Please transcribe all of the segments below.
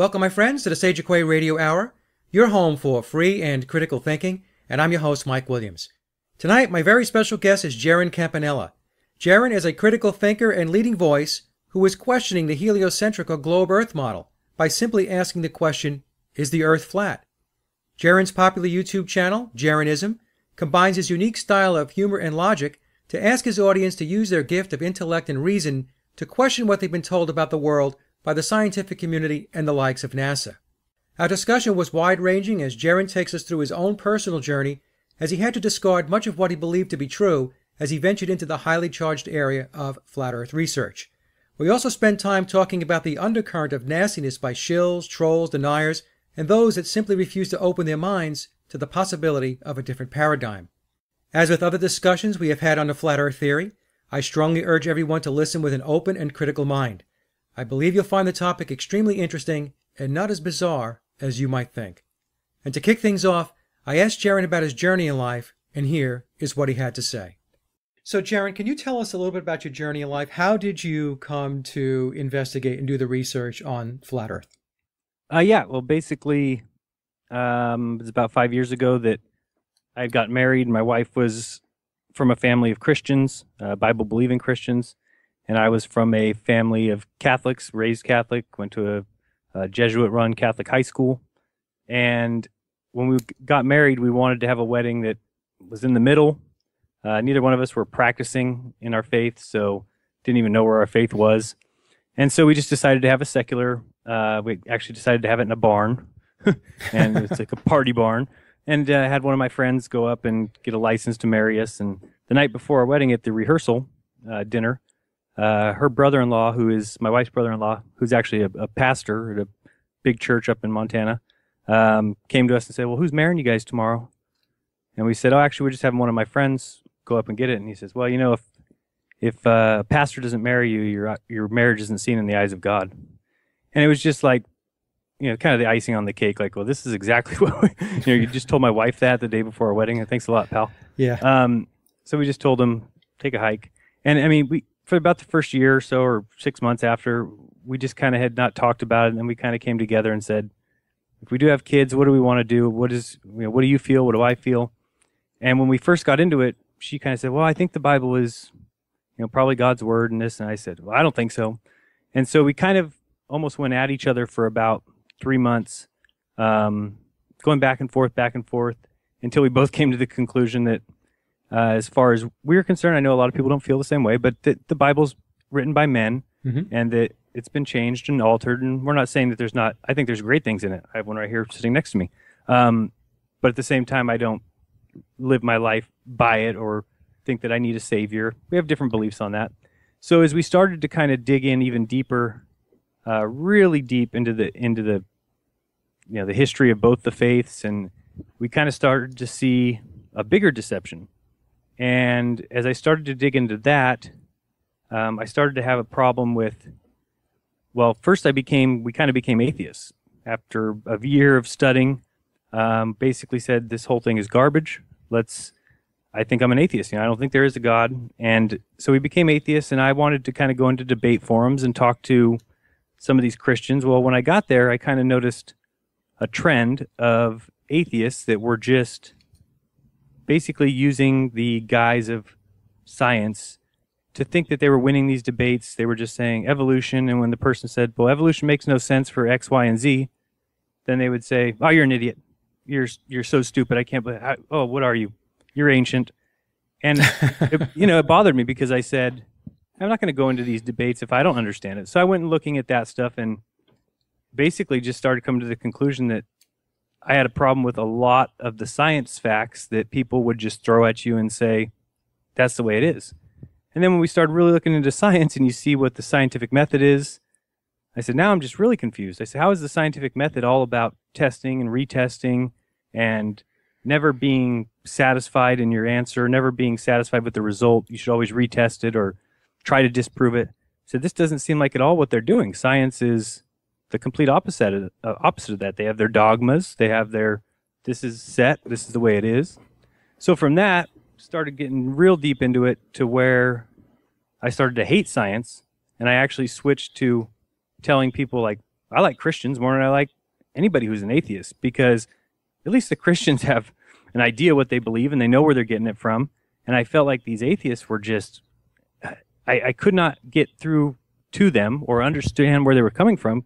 Welcome, my friends, to the Sage of Quay Radio Hour, your home for free and critical thinking, and I'm your host, Mike Williams. Tonight, my very special guest is Jeran Campanella. Jeran is a critical thinker and leading voice who is questioning the heliocentric or globe Earth model by simply asking the question, is the Earth flat? Jeran's popular YouTube channel, Jeranism, combines his unique style of humor and logic to ask his audience to use their gift of intellect and reason to question what they've been told about the world by the scientific community and the likes of NASA. Our discussion was wide-ranging as Jeran takes us through his own personal journey as he had to discard much of what he believed to be true as he ventured into the highly charged area of flat Earth research. We also spend time talking about the undercurrent of nastiness by shills, trolls, deniers, and those that simply refuse to open their minds to the possibility of a different paradigm. As with other discussions we have had on the flat Earth theory, I strongly urge everyone to listen with an open and critical mind. I believe you'll find the topic extremely interesting and not as bizarre as you might think. And to kick things off, I asked Jeran about his journey in life, and here is what he had to say. So, Jeran, can you tell us a little bit about your journey in life? How did you come to investigate and do the research on flat Earth? Well, basically, it was about 5 years ago that I had gotten married. My wife was from a family of Christians, Bible-believing Christians, and I was from a family of Catholics, raised Catholic, went to a Jesuit-run Catholic high school. And when we got married, we wanted to have a wedding that was in the middle. Neither one of us were practicing in our faith, so didn't even know where our faith was. And so we just decided to have a secular, we actually decided to have it in a barn, and it's like a party barn. And had one of my friends go up and get a license to marry us. And the night before our wedding at the rehearsal dinner, her brother-in-law, who is my wife's brother-in-law, who's actually a pastor at a big church up in Montana, came to us and said, well, who's marrying you guys tomorrow? And we said, oh, actually, we're just having one of my friends go up and get it. And he says, well, you know, if a pastor doesn't marry you, your marriage isn't seen in the eyes of God. And it was just like, you know, kind of the icing on the cake. Like, well, this is exactly what you just told my wife that the day before our wedding. Thanks a lot, pal. Yeah. So we just told him, take a hike. And I mean, for about the first year or so, or 6 months after, we just kind of had not talked about it. And then we kind of came together and said, if we do have kids, what do we want to do? What do you feel? What do I feel? And when we first got into it, she kind of said, well, I think the Bible is, you know, probably God's word and this. And I said, well, I don't think so. And so we kind of almost went at each other for about 3 months, going back and forth, until we both came to the conclusion that as far as we're concerned, I know a lot of people don't feel the same way, but that the Bible's written by men, and that it's been changed and altered. And we're not saying that there's not, I think there's great things in it. I have one right here sitting next to me. But at the same time, I don't live my life by it or think that I need a savior. We have different beliefs on that. So as we started to kind of dig in even deeper, really deep into the you know, the history of both the faiths, and we kind of started to see a bigger deception. And as I started to dig into that, I started to have a problem with, well, first we kind of became atheists. After a year of studying, basically said this whole thing is garbage. I think I'm an atheist. You know, I don't think there is a God. And so we became atheists, and I wanted to kind of go into debate forums and talk to some of these Christians. Well, when I got there, I kind of noticed a trend of atheists that were just basically using the guise of science to think that they were winning these debates. They were just saying evolution, and when the person said, well, evolution makes no sense for X, Y, and Z, then they would say, oh, you're an idiot. You're so stupid. I can't believe, oh, what are you? You're ancient. And, it bothered me because I said, I'm not going to go into these debates if I don't understand it. So I went looking at that stuff and basically just started coming to the conclusion that I had a problem with a lot of the science facts that people would just throw at you and say, that's the way it is. And then when we started really looking into science and you see what the scientific method is, I said, now I'm just really confused. I said, how is the scientific method all about testing and retesting and never being satisfied in your answer, never being satisfied with the result? You should always retest it or try to disprove it. So this doesn't seem like at all what they're doing. Science is the complete opposite of that. They have their dogmas. They have their, this is set, this is the way it is. So from that, started getting real deep into it to where I started to hate science, and I actually switched to telling people, like, I like Christians more than I like anybody who's an atheist, because at least the Christians have an idea what they believe and they know where they're getting it from. And I felt like these atheists were just, I could not get through to them or understand where they were coming from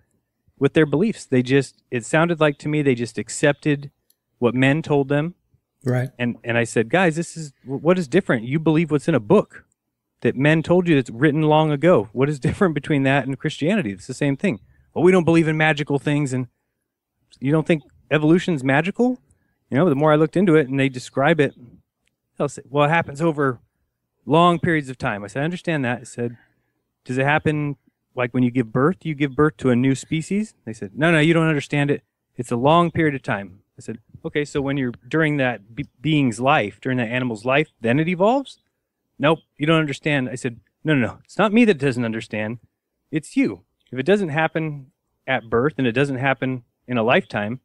with their beliefs. It sounded like to me they just accepted what men told them. Right. And I said, guys, what is different? You believe what's in a book that men told you that's written long ago. What is different between that and Christianity? It's the same thing. Well, we don't believe in magical things, and you don't think evolution's magical? The more I looked into it and they describe it, they'll say, well, it happens over long periods of time. I said, I understand that. I said, does it happen like when you give birth to a new species? They said, no, you don't understand it. It's a long period of time. I said, okay, so when you're during that being's life, during that animal's life, then it evolves? Nope, you don't understand. I said, no. It's not me that doesn't understand. It's you. If it doesn't happen at birth and it doesn't happen in a lifetime,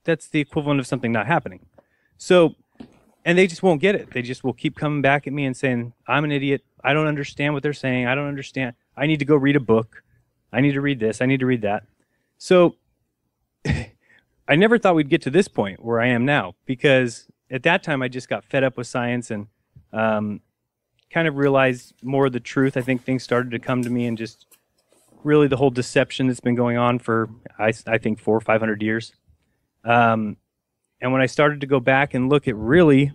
that's the equivalent of something not happening. So, and they just won't get it. They just will keep coming back at me and saying, I'm an idiot. I don't understand what they're saying. I don't understand. I need to go read a book. I need to read this. I need to read that. So I never thought we'd get to this point where I am now, because at that time I just got fed up with science and kind of realized more of the truth. I think things started to come to me, and just really the whole deception that's been going on for, I think, 400 or 500 years. And when I started to go back and look at really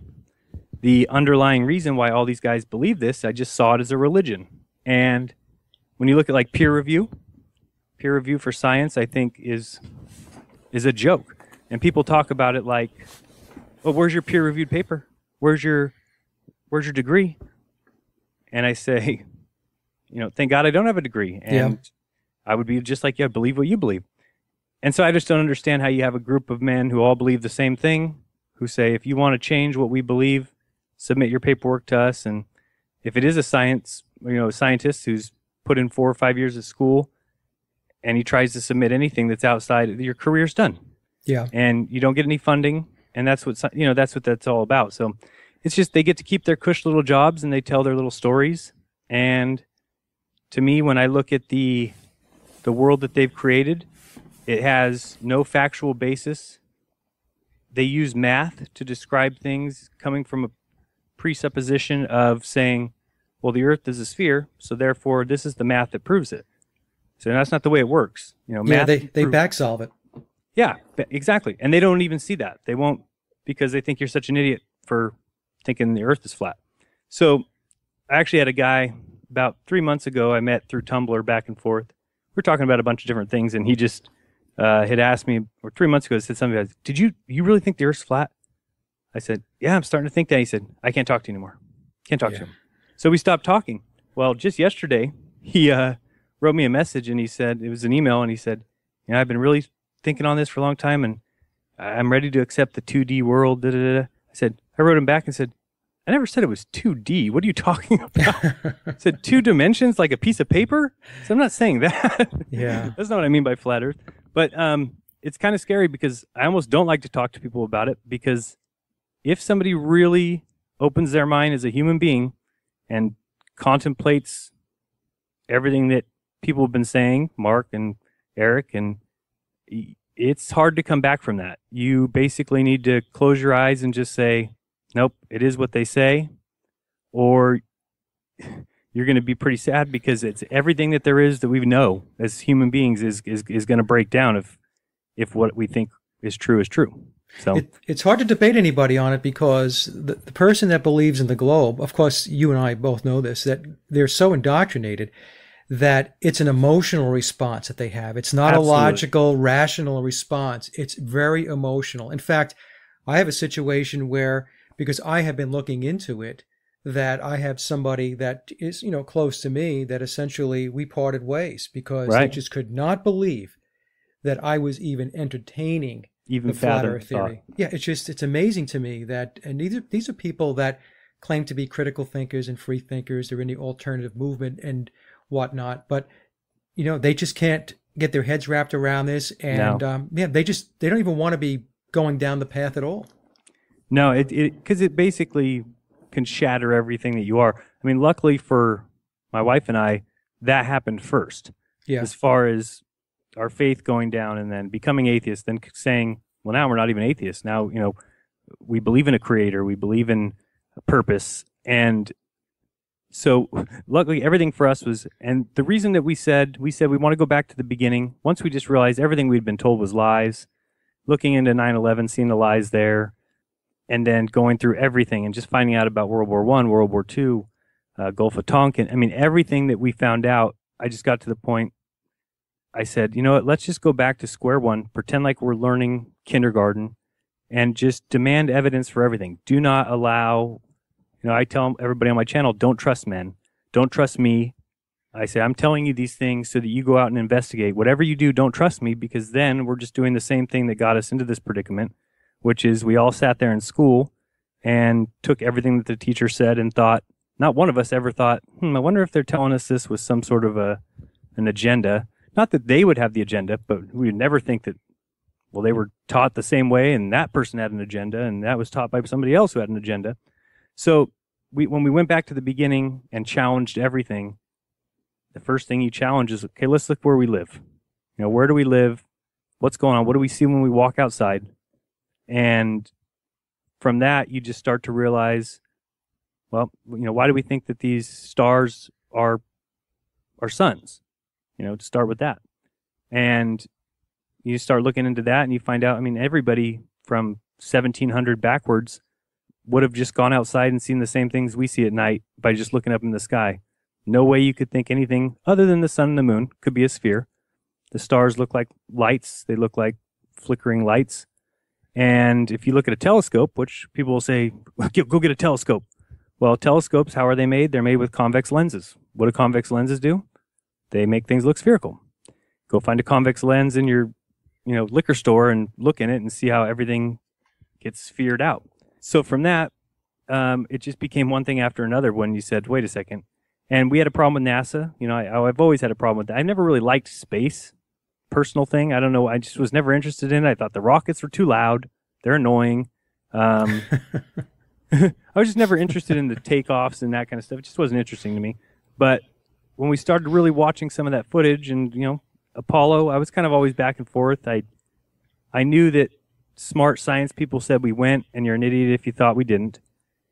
the underlying reason why all these guys believe this, I just saw it as a religion. And when you look at like peer review for science, I think is a joke. And people talk about it like, well, where's your peer-reviewed paper? Where's your degree? And I say, thank God I don't have a degree. And I would be just like you, I believe what you believe. And so I just don't understand how you have a group of men who all believe the same thing, who say, if you want to change what we believe, submit your paperwork to us. And if it is a scientist who's put in 4 or 5 years of school and he tries to submit anything that's outside, your career's done. Yeah. And you don't get any funding. And that's what that's all about. So it's just, they get to keep their cush little jobs and they tell their little stories. And to me, when I look at the world that they've created, it has no factual basis. They use math to describe things coming from a presupposition of saying, well, the earth is a sphere, so therefore this is the math that proves it. So that's not the way it works. Math they back solve it. Yeah, exactly. And they don't even see that. They won't, because they think you're such an idiot for thinking the earth is flat. So I actually had a guy about 3 months ago I met through Tumblr back and forth. We're talking about a bunch of different things, and he just had asked me, or 3 months ago, said something like, did you really think the earth's flat? I said, yeah, I'm starting to think that. He said, I can't talk to you anymore. Can't talk to him. So we stopped talking. Well, just yesterday, he wrote me a message, and he said, it was an email, and he said, I've been really thinking on this for a long time, and I'm ready to accept the 2D world. Da, da, da. I wrote him back and said, I never said it was 2D. What are you talking about? I said 2 dimensions, like a piece of paper? So I'm not saying that. Yeah. That's not what I mean by flat earth. But it's kind of scary, because I almost don't like to talk to people about it, because if somebody really opens their mind as a human being and contemplates everything that people have been saying, Mark and Eric, and it's hard to come back from that. You basically need to close your eyes and just say, nope, it is what they say, or you're going to be pretty sad, because it's everything that there is that we know as human beings is going to break down if what we think is true is true. So it's hard to debate anybody on it, because the person that believes in the globe, of course, you and I both know this, that they're so indoctrinated that it's an emotional response that they have. It's not Absolutely. a logical, rational response. It's very emotional. In fact, I have a situation where, because I have been looking into it, that I have somebody that is, close to me, that essentially we parted ways because they just could not believe that I was even entertaining the flat earth theory. Yeah, it's amazing to me that, and these are people that claim to be critical thinkers and free thinkers. They're in the alternative movement and whatnot, but they just can't get their heads wrapped around this, and they don't even want to be going down the path at all. No, because it basically can shatter everything that you are. I mean, luckily for my wife and I, that happened first. Yeah. As far as our faith going down and then becoming atheists, then saying, well, now we're not even atheists. Now, we believe in a creator, we believe in a purpose. And so luckily everything for us was, and the reason that we said we want to go back to the beginning, once we just realized everything we'd been told was lies, looking into 9/11, seeing the lies there, and then going through everything and just finding out about World War I, World War II, Gulf of Tonkin. I mean, everything that we found out, I just got to the point, I said, you know what, let's just go back to square one, pretend like we're learning kindergarten, and just demand evidence for everything. Do not allow, I tell everybody on my channel, don't trust men. Don't trust me. I say, I'm telling you these things so that you go out and investigate. Whatever you do, don't trust me, because then we're just doing the same thing that got us into this predicament, which is we all sat there in school and took everything that the teacher said and thought, not one of us ever thought, I wonder if they're telling us this with some sort of an agenda. Not that they would have the agenda, but we would never think that, well, they were taught the same way and that person had an agenda and that was taught by somebody else who had an agenda. So when we went back to the beginning and challenged everything, the first thing you challenge is, okay, let's look where we live. Where do we live? What's going on? What do we see when we walk outside? And from that, you just start to realize, well, why do we think that these stars are suns? To start with that. And you start looking into that and you find out, everybody from 1700 backwards would have just gone outside and seen the same things we see at night by just looking up in the sky. No way you could think anything other than the sun and the moon could be a sphere. The stars look like lights. They look like flickering lights. And if you look at a telescope, which people will say, go get a telescope. Well, telescopes, how are they made? They're made with convex lenses. What do convex lenses do? They make things look spherical. Go find a convex lens in your, liquor store and look in it and see how everything gets sphered out. So from that, it just became one thing after another when you said, wait a second. And we had a problem with NASA. I've always had a problem with that. I never really liked space, personal thing. I don't know. I just was never interested in it. I thought the rockets were too loud. They're annoying. I was just never interested in the takeoffs and that kind of stuff. It just wasn't interesting to me. But when we started really watching some of that footage and, Apollo, I was kind of always back and forth. I knew that smart science people said we went, and you're an idiot if you thought we didn't.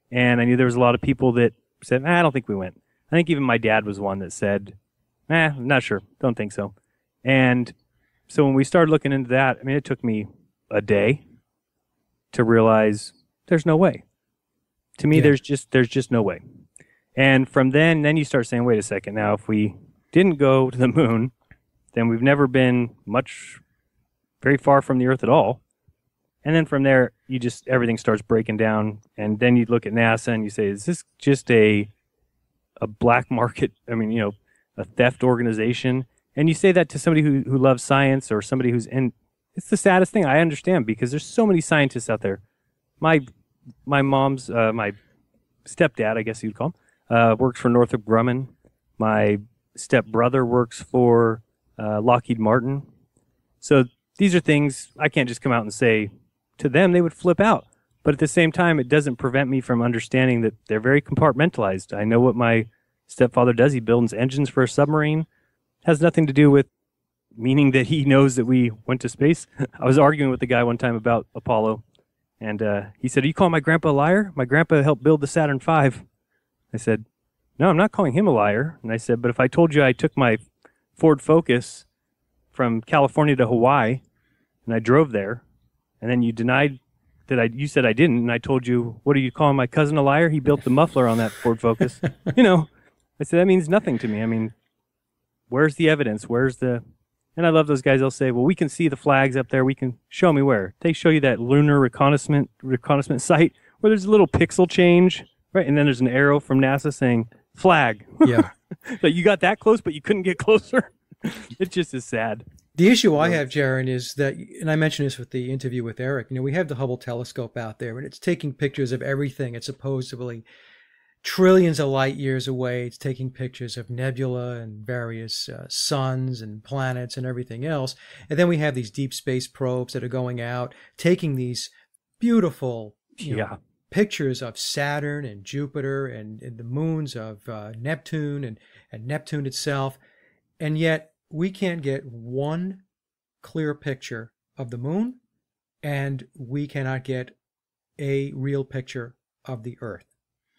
And I knew there was a lot of people that said, I don't think we went. I think even my dad was one that said, I'm not sure. Don't think so. And so when we started looking into that, it took me a day to realize there's no way. To me, there's just no way. And from then you start saying, wait a second. Now, if we didn't go to the moon, then we've never been very far from the Earth at all. And then from there, everything starts breaking down. And then you look at NASA and you say, is this just a black market? A theft organization? And you say that to somebody who loves science or somebody who's in. It's the saddest thing. I understand, because there's so many scientists out there. My mom's my stepdad, I guess you'd call him, works for Northrop Grumman. My stepbrother works for Lockheed Martin. So these are things I can't just come out and say to them. They would flip out. But at the same time, it doesn't prevent me from understanding that they're very compartmentalized. I know what my stepfather does. He builds engines for a submarine. It has nothing to do with meaning that he knows that we went to space. I was arguing with the guy one time about Apollo, and he said, are you calling my grandpa a liar? My grandpa helped build the Saturn V. I said, no, I'm not calling him a liar. And I said, but if I told you I took my Ford Focus from California to Hawaii, and I drove there, and then you denied that you said I didn't, and I told you, what are you calling my cousin a liar? He built the muffler on that Ford Focus. I said, that means nothing to me. Where's the evidence? And I love those guys. They'll say, well, we can see the flags up there. We can show me where. They show you that lunar reconnaissance site where there's a little pixel change, right? And then there's an arrow from NASA saying flag. Yeah. So you got that close, but you couldn't get closer. It just is sad. The issue I have, Jeran, is that, and I mentioned this with the interview with Eric, we have the Hubble telescope out there, and it's taking pictures of everything. It's supposedly trillions of light years away. It's taking pictures of nebula and various suns and planets and everything else. And then we have these deep space probes that are going out, taking these beautiful pictures of Saturn and Jupiter and the moons of Neptune and Neptune itself. And yet we can't get one clear picture of the moon, and we cannot get a real picture of the Earth.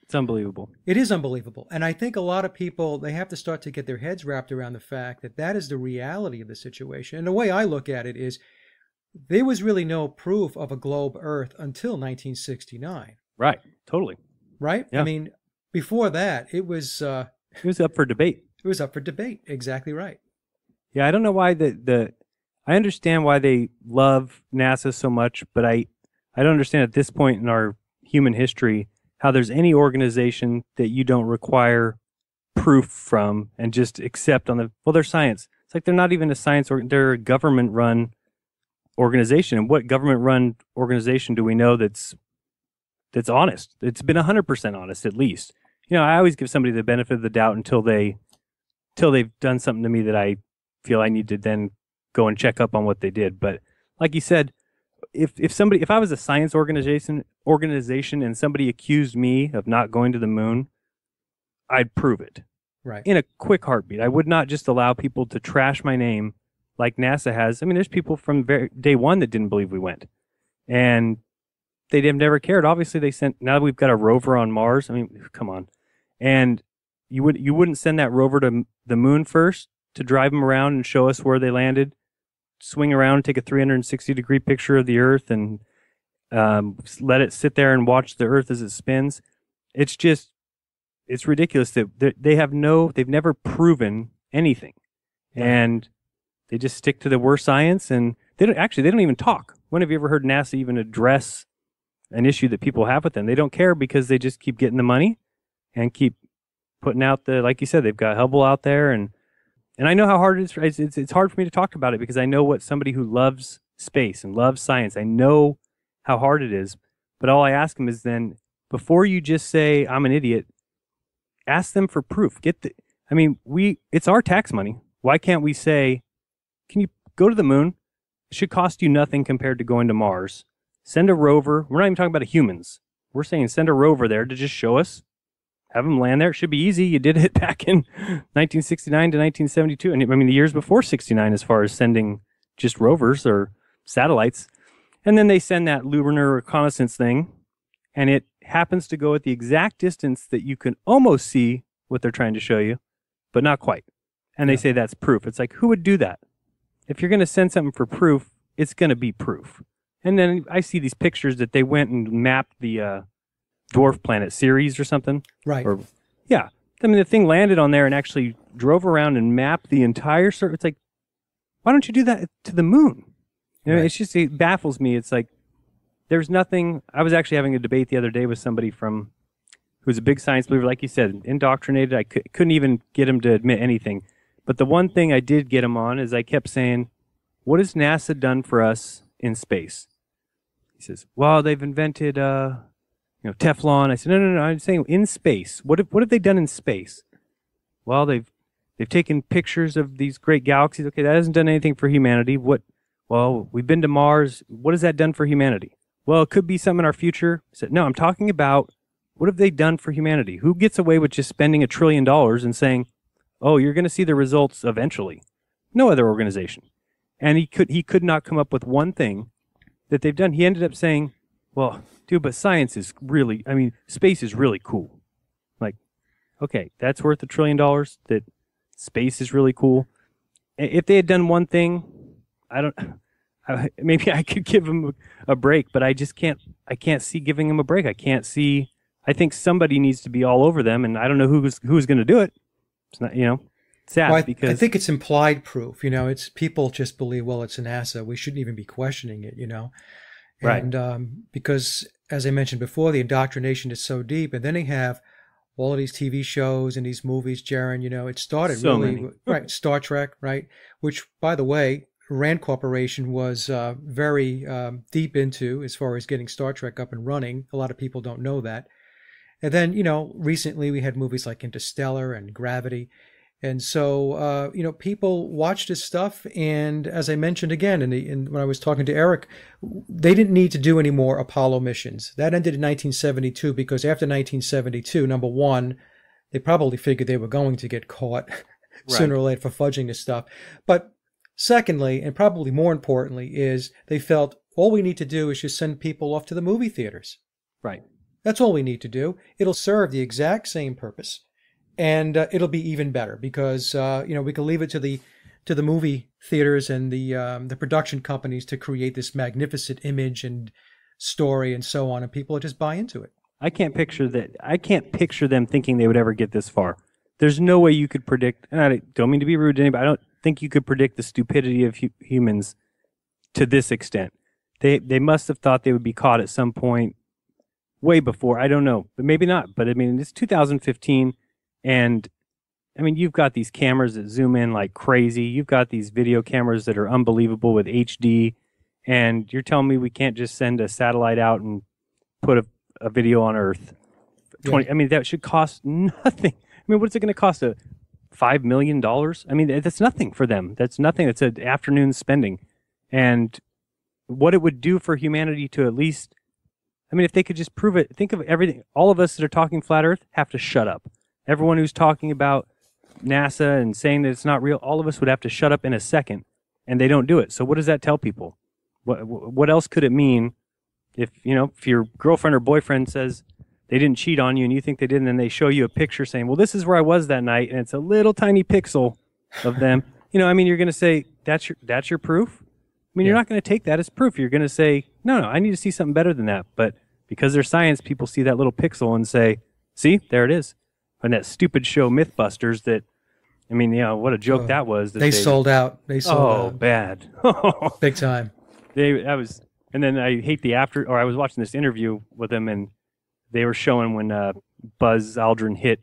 It's unbelievable. It is unbelievable. And I think a lot of people, they have to start to get their heads wrapped around the fact that that is the reality of the situation. And the way I look at it is there was really no proof of a globe Earth until 1969. Right. Totally. Right? Yeah. I mean, before that, it was up for debate. It was up for debate. Exactly right. Yeah, I don't know why I understand why they love NASA so much, but I don't understand at this point in our human history how there's any organization that you don't require proof from and just accept they're science. It's like they're not even a science, they're a government-run organization. And what government-run organization do we know that's honest? It's been 100% honest, at least. You know, I always give somebody the benefit of the doubt until they've done something to me that I feel I need to then go and check up on what they did. But like you said, if I was a science organization and somebody accused me of not going to the moon, I'd prove it. Right. In a quick heartbeat. I would not just allow people to trash my name like NASA has. I mean, there's people from day one that didn't believe we went. And they'd have never cared. Obviously, now we've got a rover on Mars. I mean, come on. And you wouldn't send that rover to the moon first to drive them around and show us where they landed, swing around, take a 360-degree picture of the Earth, and let it sit there and watch the Earth as it spins. It's ridiculous that they've never proven anything, and they just stick to the worst science, and they don't even talk. When have you ever heard NASA even address an issue that people have with them? They don't care because they just keep getting the money and keep putting out like you said, they've got Hubble out there, and I know how hard it is. It's hard for me to talk about it because I know what somebody who loves space and loves science, I know how hard it is. But all I ask them is then, before you just say, I'm an idiot, ask them for proof. It's our tax money. Why can't we say, can you go to the moon? It should cost you nothing compared to going to Mars. Send a rover. We're not even talking about humans. We're saying send a rover there to just show us. Have them land there. It should be easy. You did it back in 1969 to 1972. And I mean, the years before 69 as far as sending just rovers or satellites. And then they send that lunar reconnaissance thing, and it happens to go at the exact distance that you can almost see what they're trying to show you, but not quite. And they say that's proof. It's like, who would do that? If you're going to send something for proof, it's going to be proof. And then I see these pictures that they went and mapped the dwarf planet Ceres or something. Right. Yeah. I mean, the thing landed on there and actually drove around and mapped the entire surface. It's like, why don't you do that to the moon? You know, it baffles me. It's like, there's nothing. I was actually having a debate the other day with somebody who's a big science believer, like you said, indoctrinated. I couldn't even get him to admit anything. But the one thing I did get him on is I kept saying, what has NASA done for us in space? He says, well, they've invented Teflon. I said, no. I'm saying in space. What have they done in space? Well, they've taken pictures of these great galaxies. Okay, that hasn't done anything for humanity. Well, we've been to Mars. What has that done for humanity? Well, it could be something in our future. I said, no, I'm talking about what have they done for humanity? Who gets away with just spending $1 trillion and saying, oh, you're going to see the results eventually? No other organization. And he could not come up with one thing that they've done. He ended up saying, well, dude, but space is really cool. Like, okay, that's worth $1 trillion, that space is really cool. If they had done one thing, maybe I could give them a break, but I can't see giving them a break. I think somebody needs to be all over them, and I don't know who's going to do it. It's not, sad. Well, because I think it's implied proof. It's people just believe, well, it's NASA. We shouldn't even be questioning it, Right. And because, as I mentioned before, the indoctrination is so deep, and then they have all of these TV shows and these movies, Jeran, it started so really, many. right, Star Trek, right, which, by the way, Rand Corporation was very deep into as far as getting Star Trek up and running. A lot of people don't know that. And then, recently we had movies like Interstellar and Gravity. And so, people watch this stuff. And as I mentioned again, when I was talking to Eric, they didn't need to do any more Apollo missions. That ended in 1972 because after 1972, number one, they probably figured they were going to get caught sooner or later for fudging this stuff. But Secondly, and probably more importantly, is they felt all we need to do is just send people off to the movie theaters. Right. That's all we need to do. It'll serve the exact same purpose, and it'll be even better because we can leave it to the movie theaters and the production companies to create this magnificent image and story and so on, and people will just buy into it. I can't picture that. I can't picture them thinking they would ever get this far. There's no way you could predict, and I don't mean to be rude to anybody, I don't think you could predict the stupidity of humans to this extent. They must have thought they would be caught at some point way before. I don't know, but maybe not. But I mean, it's 2015, and I mean, you've got these cameras that zoom in like crazy. You've got these video cameras that are unbelievable with HD, and you're telling me we can't just send a satellite out and put a video on Earth? 20. Yeah. I mean, that should cost nothing. I mean, what's it going to cost? $5 million? I mean, that's nothing for them. That's nothing. It's an afternoon spending. And what it would do for humanity to at least, I mean, if they could just prove it, think of everything. All of us that are talking flat Earth have to shut up. Everyone who's talking about NASA and saying that it's not real, all of us would have to shut up in a second, and they don't do it. So what does that tell people? What else could it mean if your girlfriend or boyfriend says they didn't cheat on you and you think they did, and then they show you a picture saying, well, this is where I was that night, and it's a little tiny pixel of them. I mean, you're going to say, that's your proof? I mean, You're not going to take that as proof. You're going to say, no, I need to see something better than that. But because there's science, people see that little pixel and say, see, there it is. And that stupid show Mythbusters that, I mean, what a joke that was. That they sold out. They sold out. Oh, bad. Big time. And then I hate I was watching this interview with them, and they were showing when Buzz Aldrin hit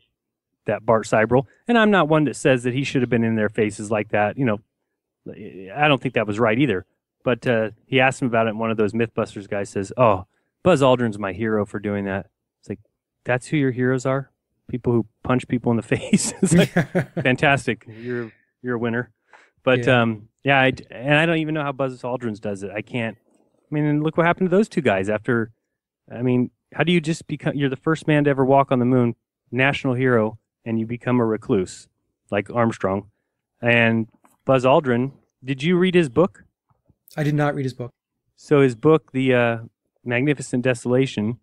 that Bart Seibel. And I'm not one that says that he should have been in their faces like that. I don't think that was right either. But he asked him about it, and one of those Mythbusters guys says, oh, Buzz Aldrin's my hero for doing that. It's like, that's who your heroes are? People who punch people in the face? It's like, fantastic. You're a winner. But, and I don't even know how Buzz Aldrin does it. I can't. I mean, and look what happened to those two guys after. I mean, how do you just become, you're the first man to ever walk on the moon, national hero, and you become a recluse, like Armstrong. And Buzz Aldrin, did you read his book? I did not read his book. So his book, The Magnificent Desolation,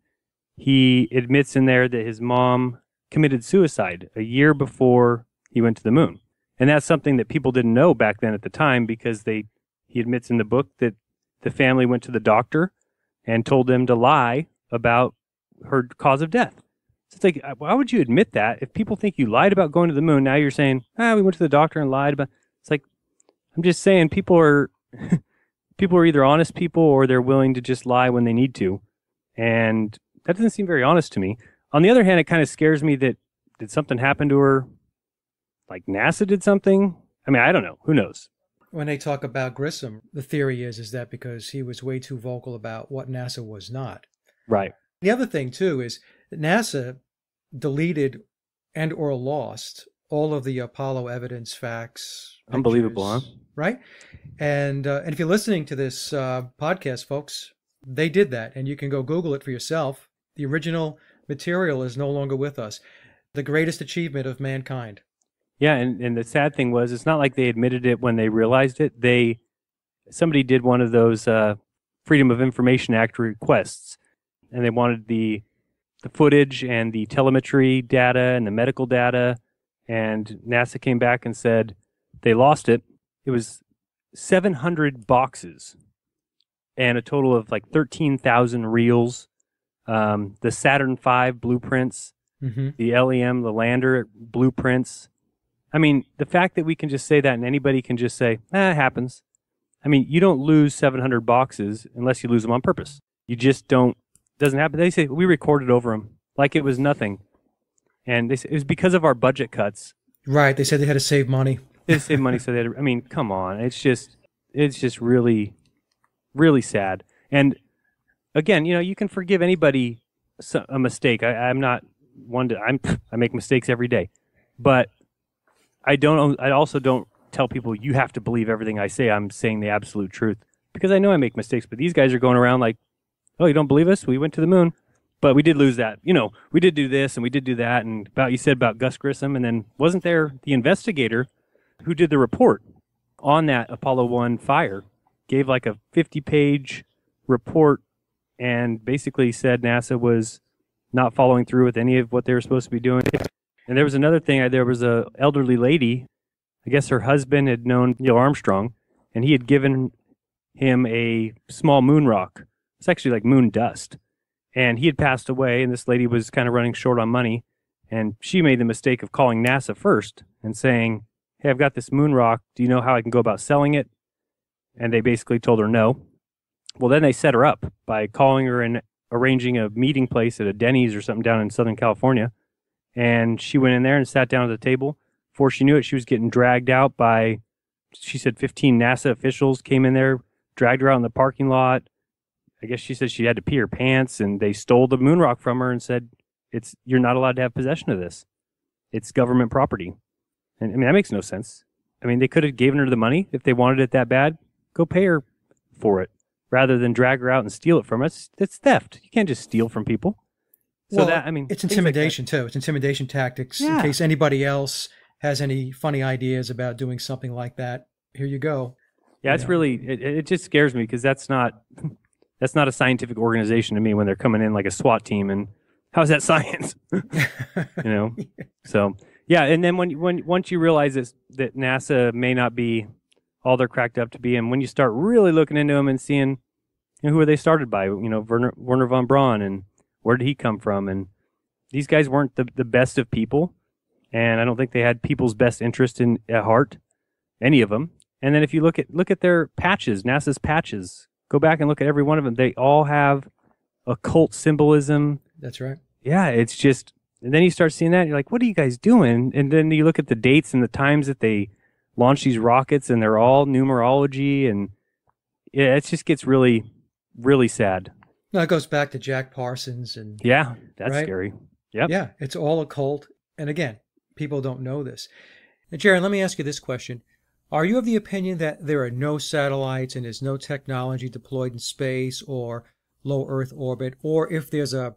he admits in there that his mom committed suicide a year before he went to the moon. And that's something that people didn't know back then at the time, because he admits in the book that the family went to the doctor and told them to lie about her cause of death. So it's like, why would you admit that? If people think you lied about going to the moon, now you're saying, we went to the doctor and lied about. It's like, I'm just saying, people are either honest people or they're willing to just lie when they need to. And that doesn't seem very honest to me. On the other hand, it kind of scares me that, did something happen to her? Like NASA did something? I mean, I don't know. Who knows? When they talk about Grissom, the theory is that because he was way too vocal about what NASA was not. Right. The other thing, too, is that NASA deleted and or lost all of the Apollo evidence, facts. Pictures, unbelievable, huh? Right? And if you're listening to this podcast, folks, they did that. And you can go Google it for yourself. The original material is no longer with us. The greatest achievement of mankind. Yeah, and the sad thing was, it's not like they admitted it when they realized it. Somebody did one of those Freedom of Information Act requests, and they wanted the footage and the telemetry data and the medical data, and NASA came back and said they lost it. It was 700 boxes and a total of like 13,000 reels, the Saturn V blueprints, the LEM, the lander blueprints. I mean, the fact that we can just say that and anybody can just say, it happens. I mean, you don't lose 700 boxes unless you lose them on purpose. You just don't. It doesn't happen. They say, we recorded over them like it was nothing. And they say, it was because of our budget cuts. Right. They said they had to save money. They had to save money, so they had to, I mean, come on. It's just really, really sad. And again, you can forgive anybody a mistake. I'm not one to, I make mistakes every day. But I also don't tell people you have to believe everything I say. I'm saying the absolute truth because I know I make mistakes. But these guys are going around like, oh, you don't believe us? We went to the moon, but we did lose that. We did do this and we did do that. And you said about Gus Grissom, and then wasn't there the investigator who did the report on that Apollo 1 fire, gave like a 50-page report and basically said NASA was not following through with any of what they were supposed to be doing. And there was another thing. There was a elderly lady. I guess her husband had known Neil Armstrong, and he had given him a small moon rock. It's actually like moon dust. And he had passed away, and this lady was kind of running short on money. And she made the mistake of calling NASA first and saying, hey, I've got this moon rock. Do you know how I can go about selling it? And they basically told her no. Well, then they set her up by calling her and arranging a meeting place at a Denny's or something down in Southern California. And she went in there and sat down at the table. Before she knew it, she was getting dragged out by, she said 15 NASA officials came in there, dragged her out in the parking lot. I guess she said she had to pee her pants, and they stole the moon rock from her and said, you're not allowed to have possession of this. It's government property. And I mean, that makes no sense. I mean, they could have given her the money if they wanted it that bad. Go pay her for it rather than drag her out and steal it from us. It's theft. You can't just steal from people. So well, I mean, it's intimidation too. It's intimidation tactics. Yeah. In case anybody else has any funny ideas about doing something like that, here you go. Yeah, it's really, it just scares me because that's not a scientific organization to me when they're coming in like a SWAT team and how's that science? So yeah. And then once you realize that NASA may not be all they're cracked up to be, and when you start really looking into them and seeing who are they started by, Werner von Braun, and where did he come from? And these guys weren't the best of people, and I don't think they had people's best interest at heart, any of them. And then if you look at their patches, NASA's patches, go back and look at every one of them. They all have occult symbolism. That's right. Yeah, it's just, and then you start seeing that, and you're like, what are you guys doing? And then you look at the dates and the times that they launch these rockets, and they're all numerology, and yeah, it just gets really, really sad. No, it goes back to Jack Parsons, and yeah, that's right? Scary. Yep. Yeah, it's all occult, and again, people don't know this. Now, Jeran, let me ask you this question. Are you of the opinion that there are no satellites and there's no technology deployed in space or low Earth orbit, or if there's a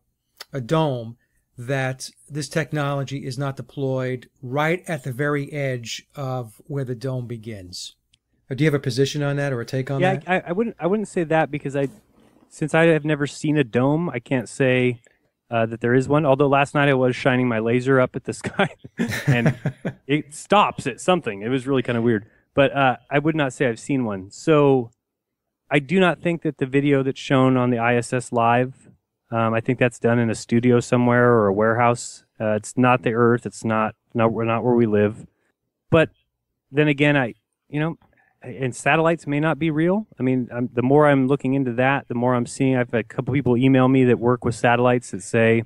dome, that this technology is not deployed right at the very edge of where the dome begins? Or do you have a position on that or a take on that? Yeah, I wouldn't say that because since I have never seen a dome, I can't say that there is one. Although last night I was shining my laser up at the sky and it stops at something. It was really kind of weird. But I would not say I've seen one. So I do not think that the video that's shown on the ISS Live, I think that's done in a studio somewhere or a warehouse. It's not the Earth. It's not where we live. But then again, and satellites may not be real. I mean, the more I'm looking into that, the more I'm seeing. I've had a couple people email me that work with satellites that say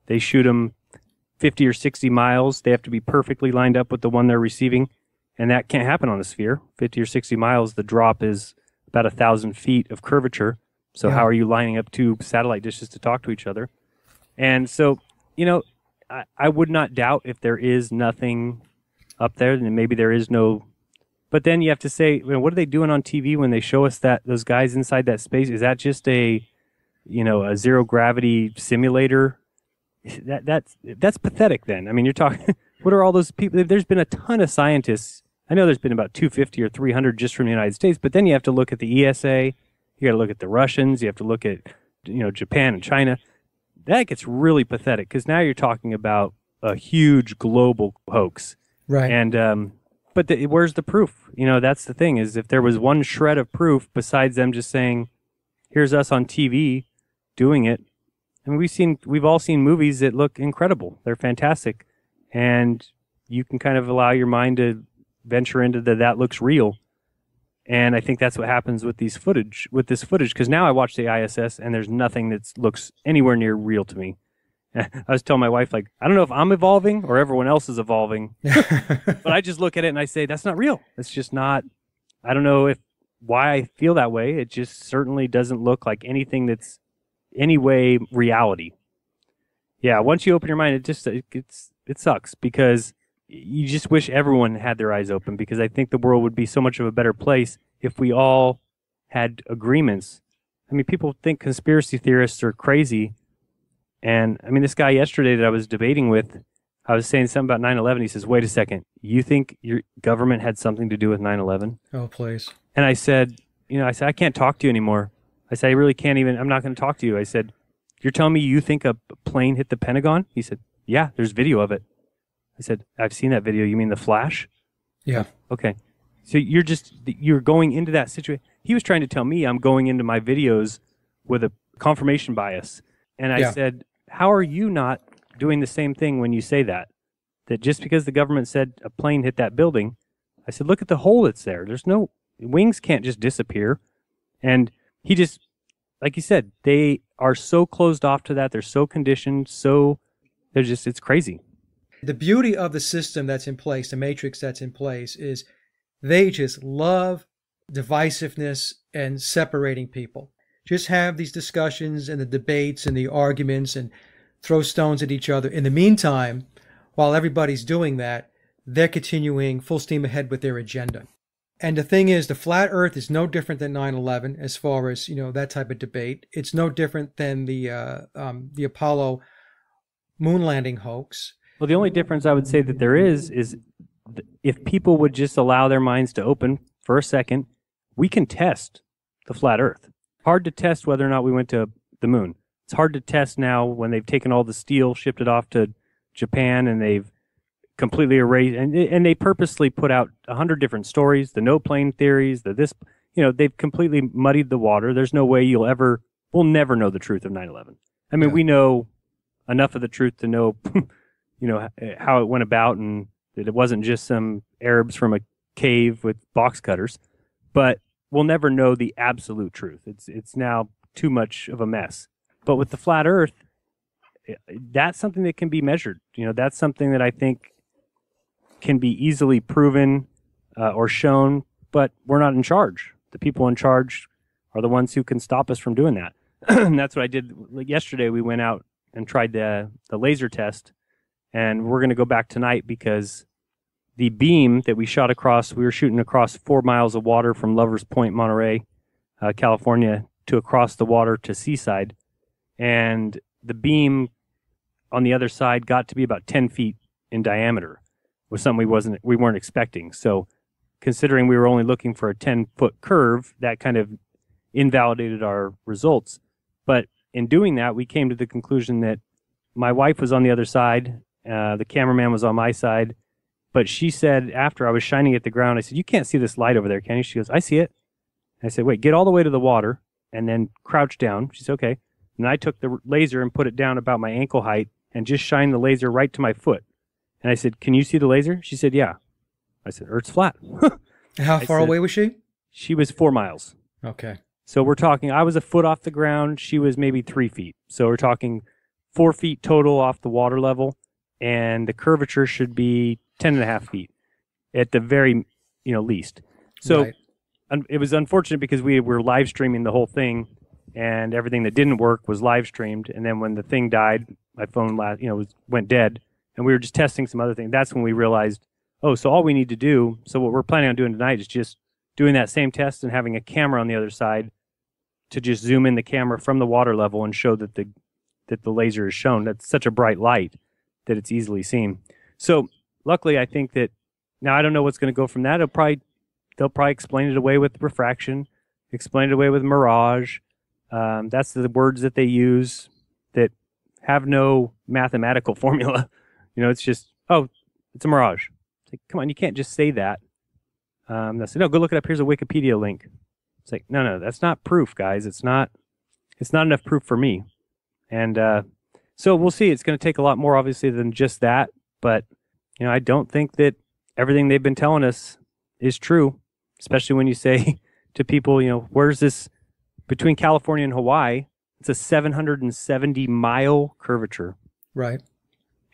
they shoot them 50 or 60 miles. They have to be perfectly lined up with the one they're receiving. And that can't happen on a sphere. 50 or 60 miles, the drop is about 1,000 feet of curvature. So how are you lining up two satellite dishes to talk to each other? And so, I would not doubt if there is nothing up there, then maybe there is no. But then you have to say, what are they doing on TV when they show us those guys inside that space? Is that just a zero gravity simulator? That's pathetic. Then I mean, you're talking. What are all those people? There's been a ton of scientists. I know there's been about 250 or 300 just from the United States, but then you have to look at the ESA. You got to look at the Russians. You have to look at, Japan and China. That gets really pathetic because now you're talking about a huge global hoax. Right. And, but where's the proof? That's the thing is if there was one shred of proof besides them just saying, here's us on TV doing it. I mean, we've all seen movies that look incredible. They're fantastic. And you can kind of allow your mind to venture into that looks real. And I think that's what happens with this footage, because now I watch the ISS and there's nothing that looks anywhere near real to me. I was telling my wife, I don't know if I'm evolving or everyone else is evolving, but I just look at it and I say, that's not real. It's just not, I don't know why I feel that way. It just certainly doesn't look like anything that's any way reality. Yeah, once you open your mind, it sucks because you just wish everyone had their eyes open, because I think the world would be so much of a better place if we all had agreements. I mean, people think conspiracy theorists are crazy. And I mean, this guy yesterday that I was debating with I was saying something about 9/11. He says, wait a second, you think your government had something to do with 9/11? Oh, please. And I said, I can't talk to you anymore. I said, I really can't even, I'm not going to talk to you. I said, you're telling me you think a plane hit the Pentagon? He said, yeah, there's video of it. I said, I've seen that video. You mean the flash? Yeah. Okay. So you're going into that situation. He was trying to tell me I'm going into my videos with a confirmation bias. And I said, how are you not doing the same thing when you say that? That just because the government said a plane hit that building, I said, look at the hole that's there. Wings can't just disappear. And he just, like you said, they are so closed off to that. They're so conditioned. It's crazy. The beauty of the system that's in place, the matrix that's in place, is they just love divisiveness and separating people. Just have these discussions and the debates and the arguments and throw stones at each other. In the meantime, while everybody's doing that, they're continuing full steam ahead with their agenda. And the thing is, the flat earth is no different than 9/11 as far as, that type of debate. It's no different than the Apollo moon landing hoax. Well, the only difference I would say that there is if people would just allow their minds to open for a second, we can test the flat earth. Hard to test whether or not we went to the moon. It's hard to test now when they've taken all the steel, shipped it off to Japan, and they've completely erased, and they purposely put out 100 different stories, the no plane theories, they've completely muddied the water. There's no way we'll never know the truth of 9/11. I mean, we know enough of the truth to know, how it went about and that it wasn't just some Arabs from a cave with box cutters, but we'll never know the absolute truth. It's now too much of a mess. But with the flat earth, that's something that can be measured. That's something that I think can be easily proven or shown, but we're not in charge. The people in charge are the ones who can stop us from doing that. And that's what I did. Like yesterday, we went out and tried the laser test, and we're going to go back tonight because the beam that we shot across, we were shooting across 4 miles of water from Lovers Point, Monterey, California, to across the water to Seaside. And the beam on the other side got to be about 10 feet in diameter, was something we weren't expecting. So considering we were only looking for a 10-foot curve, that kind of invalidated our results. But in doing that, we came to the conclusion that my wife was on the other side, the cameraman was on my side, but she said after I was shining at the ground, I said, you can't see this light over there, can you? She goes, I see it. And I said, wait, get all the way to the water and then crouch down. She said, okay. And I took the laser and put it down about my ankle height and just shined the laser right to my foot. And I said, can you see the laser? She said, yeah. I said, Earth's flat. How far away was she? She was 4 miles. Okay. So we're talking, I was a foot off the ground. She was maybe 3 feet. So we're talking 4 feet total off the water level. And the should be 10.5 feet at the very, least. So right. It was unfortunate because we were live streaming the whole thing, and everything that didn't work was live streamed. And then when the thing died, my phone went dead, and we were just testing some other things. That's when we realized, so all we need to do, so what we're planning on doing tonight is just doing that same test and having a camera on the other side to just zoom in the camera from the water level and show that the laser is shown. That's such a bright light that it's easily seen. So luckily, I think that now I don't know what's going to go from that. They'll probably explain it away with refraction, explain it away with mirage. That's the words that they use that have no mathematical formula. It's just, it's a mirage. It's like, come on, you can't just say that. I said, no, go look it up. Here's a Wikipedia link. It's like, no, that's not proof, guys. It's not enough proof for me. And so we'll see. It's going to take a lot more, obviously, than just that. But, I don't think that everything they've been telling us is true, especially when you say to people, where's this between California and Hawaii? It's a 770-mile curvature. Right.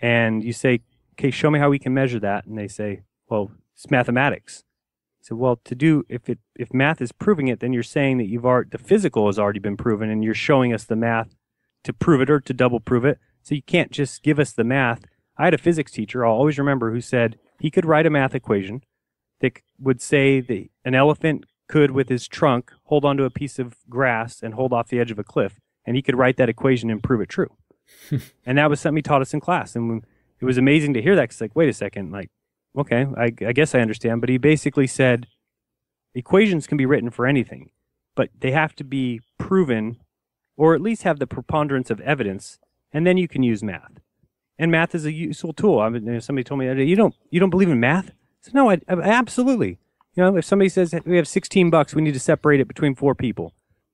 And you say, okay, show me how we can measure that. And they say, well, it's mathematics. So, well, if math is proving it, then you're saying that the physical has already been proven, and you're showing us the math to prove it or to double prove it. So you can't just give us the math. I had a physics teacher, I'll always remember, who said he could write a math equation that would say that an elephant could, with his trunk, hold onto a piece of grass and hold off the edge of a cliff, and he could write that equation and prove it true. And that was something he taught us in class. And it was amazing to hear that. 'Cause like, wait a second, like, okay, I guess I understand. But he basically said equations can be written for anything, but they have to be proven, or at least have the preponderance of evidence, and then you can use math. And math is a useful tool. I mean, somebody told me, you don't believe in math? I said, no, I absolutely. If somebody says we have $16, we need to separate it between 4 people.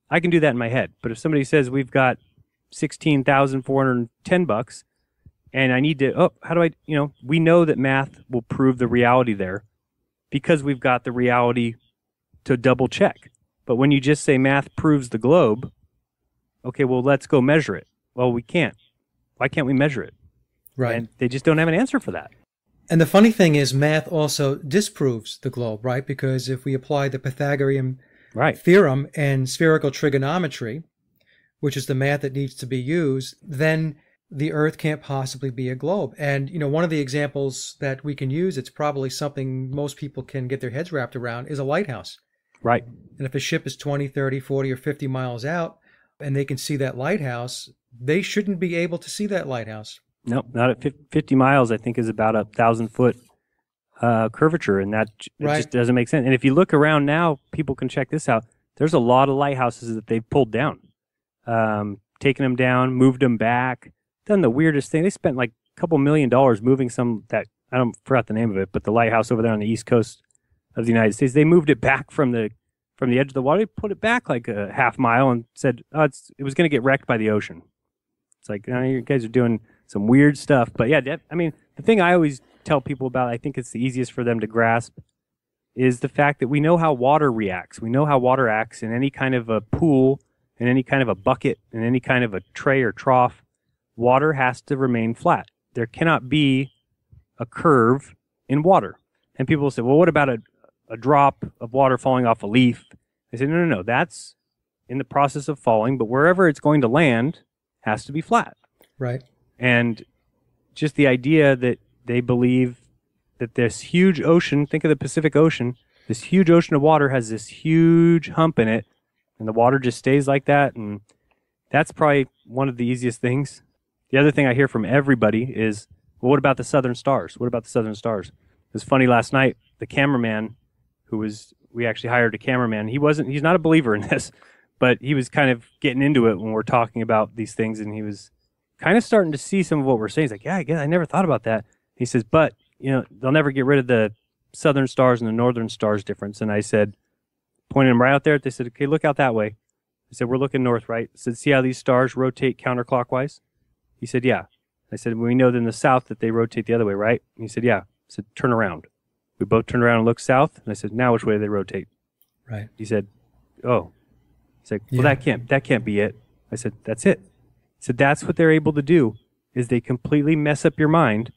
I can do that in my head. But if somebody says we've got $16,410, and I need to, how do I, we know that math will prove the reality there because we've got the reality to double check. But when you just say math proves the globe, okay, well, let's go measure it. Well, we can't. Why can't we measure it? Right. And they just don't have an answer for that. And the funny thing is math also disproves the globe, right? Because if we apply the Pythagorean theorem and spherical trigonometry, which is the math that needs to be used, then the Earth can't possibly be a globe. And, one of the examples that we can use, it's probably something most people can get their heads wrapped around, is a lighthouse. Right. And if a ship is 20, 30, 40, or 50 miles out and they can see that lighthouse, they shouldn't be able to see that lighthouse. No, not at 50 miles, I think, is about 1,000-foot curvature, and that just doesn't make sense. And if you look around now, people can check this out. There's a lot of lighthouses that they've pulled down, taken them down, moved them back, done the weirdest thing. They spent like a couple $1 million moving some that, forgot the name of it, but the lighthouse over there on the east coast of the United States, they moved it back from the edge of the water. They put it back like a half mile and said, it was going to get wrecked by the ocean. It's like, you guys are doing some weird stuff. But yeah, the thing I always tell people about, I think it's the easiest for them to grasp, is the fact that we know how water reacts. We know how water acts in any kind of a pool, in any kind of a bucket, in any kind of a tray or trough. Water has to remain flat. There cannot be a curve in water. And people will say, well, what about a drop of water falling off a leaf? I say, no, that's in the process of falling, but wherever it's going to land has to be flat. Right. And just the idea that they believe that this huge ocean, think of the Pacific Ocean, this huge ocean of water has this huge hump in it, and the water just stays like that, and that's probably one of the easiest things. The other thing I hear from everybody is, well, what about the southern stars? What about the southern stars? It was funny last night, the cameraman we actually hired a cameraman. He's not a believer in this, but he was kind of getting into it when we're talking about these things, and he was kind of starting to see some of what we're saying. He's like, yeah, I guess I never thought about that. He says, but, they'll never get rid of the southern stars and the northern stars difference. And I said, pointed him right out there. They said, okay, look out that way. I said, we're looking north, right? I said, see how these stars rotate counterclockwise? He said, yeah. I said, we know that in the south that they rotate the other way, right? And he said, yeah. I said, turn around. We both turned around and looked south. And I said, now which way do they rotate? Right. He said, oh. He's like, well, that can't be it. I said, that's it. So that's what they're able to do, is they completely mess up your mind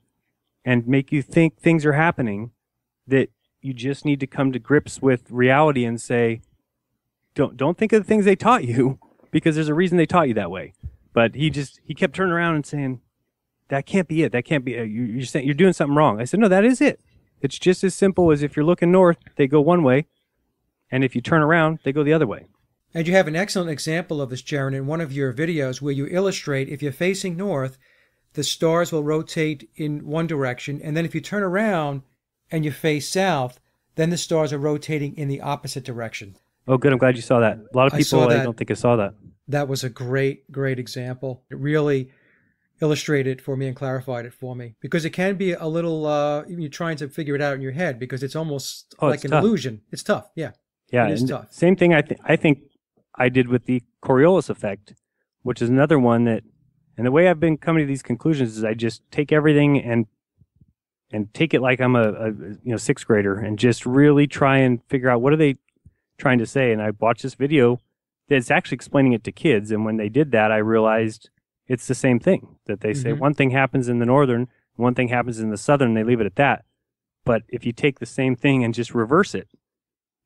and make you think things are happening that you just need to come to grips with reality and say, don't think of the things they taught you, because there's a reason they taught you that way. But he kept turning around and saying, that can't be it. That can't be it. You're doing something wrong. I said, no, that is it. It's just as simple as if you're looking north, they go one way, and if you turn around, they go the other way. And you have an excellent example of this, Jeran, in one of your videos where you illustrate if you're facing north, the stars will rotate in one direction, and then if you turn around and you face south, then the stars are rotating in the opposite direction. Oh, good. I'm glad you saw that. A lot of people, I don't think I saw that. That was a great, great example. It really illustrated it for me and clarified it for me, because it can be a little, you're trying to figure it out in your head, because it's almost like an illusion. It's tough. Yeah. Yeah. It is tough. Same thing I think I did with the Coriolis effect, which is another one that, and the way I've been coming to these conclusions is I just take everything and take it like I'm a sixth grader, and just really try and figure out what are they trying to say. And I watched this video that's actually explaining it to kids, and when they did that, I realized it's the same thing, that they say one thing happens in the northern, one thing happens in the southern, and they leave it at that. But if you take the same thing and just reverse it,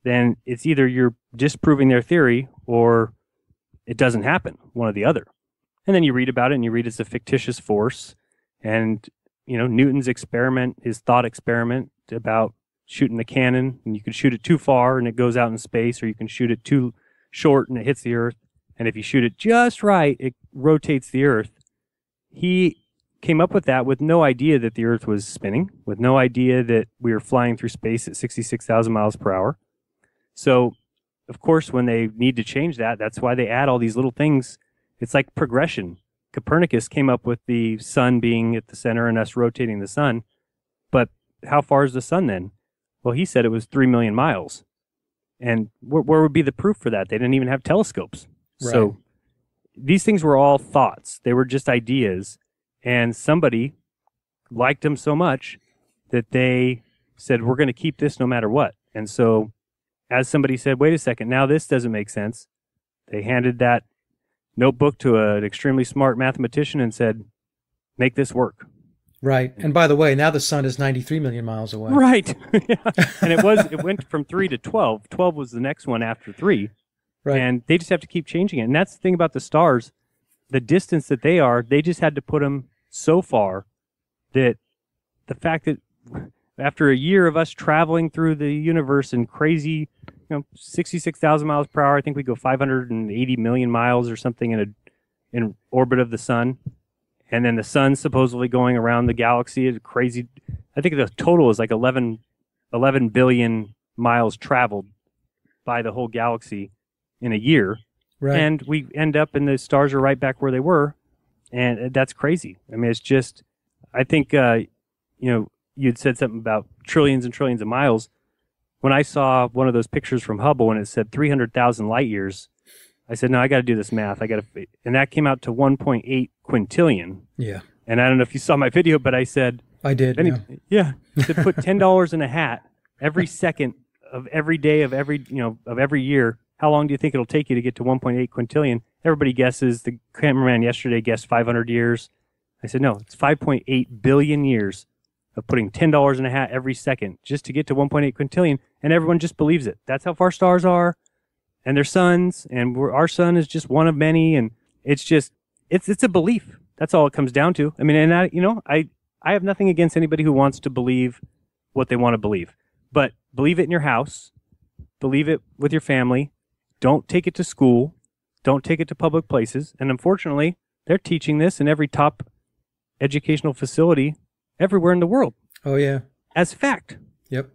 then it's either you're disproving their theory or it doesn't happen, one or the other. And then you read about it, and you read it's a fictitious force. And, Newton's experiment, his thought experiment about shooting the cannon, and you can shoot it too far and it goes out in space, or you can shoot it too short and it hits the earth. And if you shoot it just right, it rotates the earth. He came up with that with no idea that the Earth was spinning, with no idea that we were flying through space at 66,000 miles per hour. So, of course, when they need to change that, that's why they add all these little things. It's like progression. Copernicus came up with the sun being at the center and us rotating the sun. But how far is the sun then? Well, he said it was 3 million miles. And where would be the proof for that? They didn't even have telescopes. Right. So these things were all thoughts. They were just ideas. And somebody liked them so much that they said, we're going to keep this no matter what. And so as somebody said, wait a second, now this doesn't make sense, they handed that notebook to an extremely smart mathematician and said, make this work. Right. And by the way, now the sun is 93 million miles away. Right. Yeah. And it went from 3 to 12. 12 was the next one after 3. Right. And they just have to keep changing it. And that's the thing about the stars. The distance that they are, they just had to put them so far that the fact that after a year of us traveling through the universe in crazy, 66,000 miles per hour, I think we go 580 million miles or something in orbit of the sun. And then the sun supposedly going around the galaxy is crazy. I think the total is like 11 billion miles traveled by the whole galaxy in a year. Right. And we end up and the stars are right back where they were. And that's crazy. I mean, it's just, I think, you'd said something about trillions and trillions of miles. When I saw one of those pictures from Hubble and it said 300,000 light years, I said, no, I got to do this math. And that came out to 1.8 quintillion. Yeah. And I don't know if you saw my video, but I said, I did. Yeah. I said, put $10 in a hat every second of every day of every year. How long do you think it'll take you to get to 1.8 quintillion? Everybody guesses. The cameraman yesterday guessed 500 years. I said, no, it's 5.8 billion years of putting $10 in a hat every second just to get to 1.8 quintillion. And everyone just believes it. That's how far stars are. And their suns. And our sun is just one of many. And it's just, it's a belief. That's all it comes down to. I mean, and I have nothing against anybody who wants to believe what they want to believe. But believe it in your house. Believe it with your family. Don't take it to school. Don't take it to public places. And unfortunately, they're teaching this in every top educational facility everywhere in the world. Oh, yeah. As fact. Yep.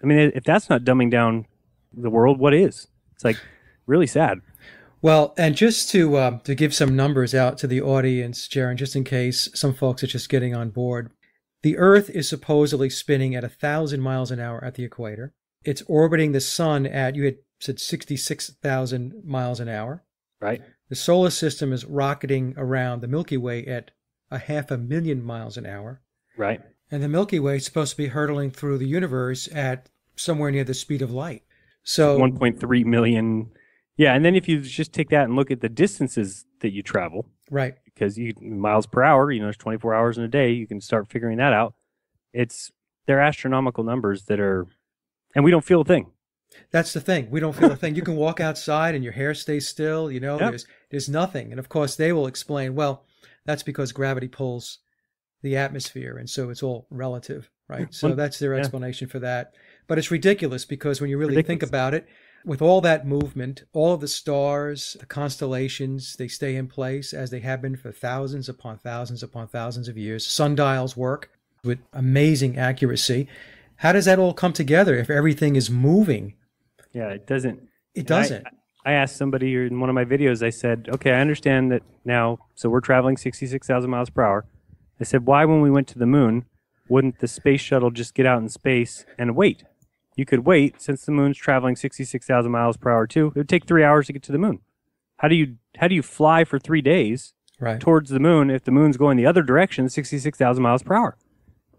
I mean, if that's not dumbing down the world, what is? It's like really sad. Well, and just to give some numbers out to the audience, Jeran, just in case some folks are just getting on board. The Earth is supposedly spinning at 1,000 miles an hour at the equator. It's orbiting the sun at, you had said 66,000 miles an hour. Right. The solar system is rocketing around the Milky Way at 500,000 miles an hour. Right. And the Milky Way is supposed to be hurtling through the universe at somewhere near the speed of light. So 1.3 million. Yeah, and then if you just take that and look at the distances that you travel. Right. Because miles per hour, there's 24 hours in a day, you can start figuring that out. They're astronomical numbers that are, and we don't feel a thing. That's the thing. We don't feel a thing. You can walk outside and your hair stays still, Yep. There's nothing. And of course they will explain, well, that's because gravity pulls the atmosphere, and so it's all relative, right? So that's their explanation for that. But it's ridiculous because when you really think about it, with all that movement, all of the stars, the constellations, they stay in place as they have been for thousands upon thousands upon thousands of years. Sundials work with amazing accuracy. How does that all come together if everything is moving? Yeah, it doesn't. It doesn't. I asked somebody in one of my videos, I said, okay, I understand that now, so we're traveling 66,000 miles per hour. I said, why, when we went to the moon, wouldn't the space shuttle just get out in space and wait? You could wait, since the moon's traveling 66,000 miles per hour too. It would take 3 hours to get to the moon. How do you fly for 3 days towards the moon if the moon's going the other direction, 66,000 miles per hour?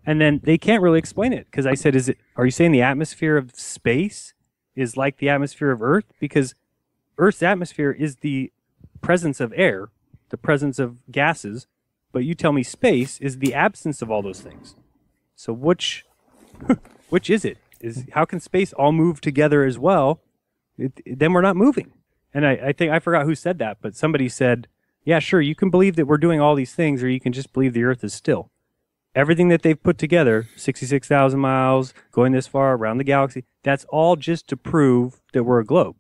And then they can't really explain it because I said, are you saying the atmosphere of space is like the atmosphere of Earth? Because Earth's atmosphere is the presence of air, the presence of gases, but you tell me space is the absence of all those things. So which is it? How can space all move together as well? Then we're not moving. And I think, I forgot who said that, but somebody said, yeah, sure, you can believe that we're doing all these things, or you can just believe the Earth is still. Everything that they've put together, 66,000 miles, going this far around the galaxy, that's all just to prove that we're a globe.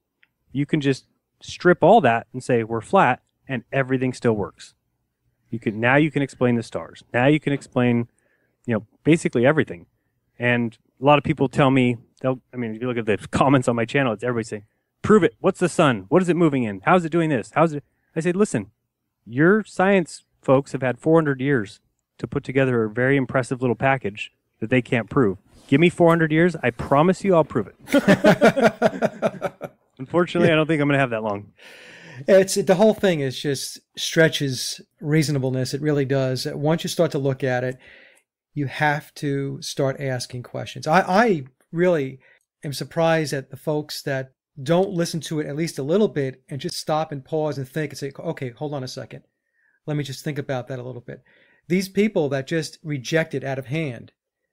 You can just strip all that and say we're flat, and everything still works. Now you can explain the stars. Now you can explain, basically everything. And a lot of people tell me, if you look at the comments on my channel, it's everybody saying, prove it. What's the sun? What is it moving in? How's it doing this? I said, listen, your science folks have had 400 years to put together a very impressive little package that they can't prove. Give me 400 years. I promise you I'll prove it. Unfortunately, I don't think I'm going to have that long. The whole thing is just stretches reasonableness. It really does. Once you start to look at it, you have to start asking questions. I really am surprised at the folks that don't listen to it at least a little bit and just stop and pause and think and say, okay, hold on a second. Let me just think about that a little bit. These people that just reject it out of hand,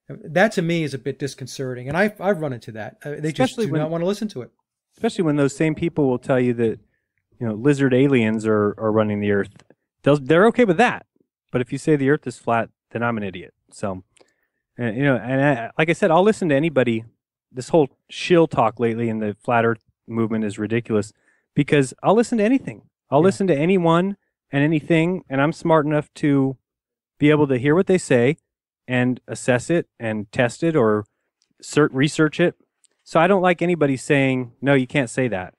that to me is a bit disconcerting. And I've run into that. They just do not want to listen to it. Especially when those same people will tell you that, lizard aliens are running the earth. They're okay with that. But if you say the earth is flat, then I'm an idiot. So, like I said, I'll listen to anybody. This whole shill talk lately in the flat earth movement is ridiculous because I'll listen to anything. I'll listen to anyone and anything, and I'm smart enough to be able to hear what they say and assess it and test it or research it. So I don't like anybody saying, no, you can't say that.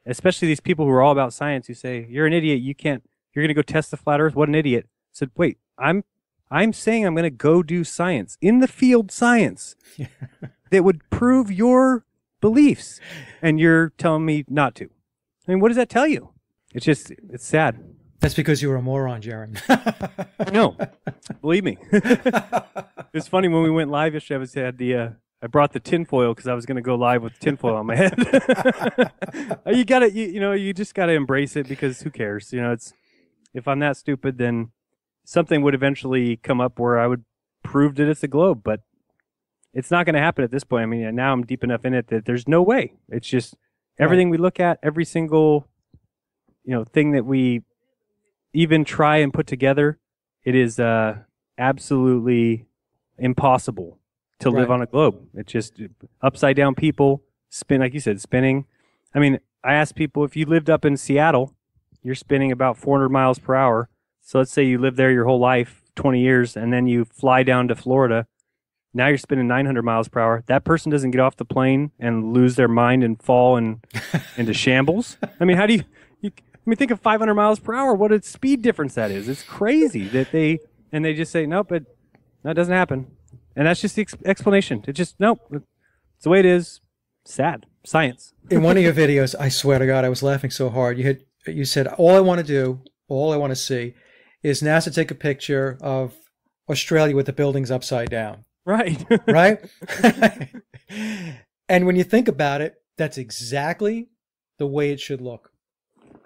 Especially these people who are all about science who say, you're an idiot, you're going to go test the flat earth, what an idiot. I said, wait, I'm saying I'm going to go do science, in the field science, that would prove your beliefs, and you're telling me not to. I mean, what does that tell you? It's sad. That's because you were a moron, Jeran. No, believe me. It's funny, when we went live yesterday, I brought the tinfoil because I was going to go live with tinfoil on my head. You just got to embrace it because who cares? If I'm that stupid, then something would eventually come up where I would prove that it's a globe, but it's not going to happen at this point. I mean, now I'm deep enough in it that there's no way. It's just everything we look at, every single, thing that we even try and put together, it is absolutely impossible to live on a globe. It's just upside down people, like you said, spinning. I mean, I asked people, if you lived up in Seattle, you're spinning about 400 miles per hour. So let's say you live there your whole life, 20 years, and then you fly down to Florida. Now you're spinning 900 miles per hour. That person doesn't get off the plane and lose their mind and fall into shambles. I mean, how do you think of 500 miles per hour, what a speed difference that is. It's crazy that they just say, nope, that doesn't happen. And that's just the explanation. It just, nope, it's the way it is. Sad. Science. In one of your videos, I swear to God, I was laughing so hard. You said, all I want to see is NASA take a picture of Australia with the buildings upside down. Right. Right? And when you think about it, that's exactly the way it should look.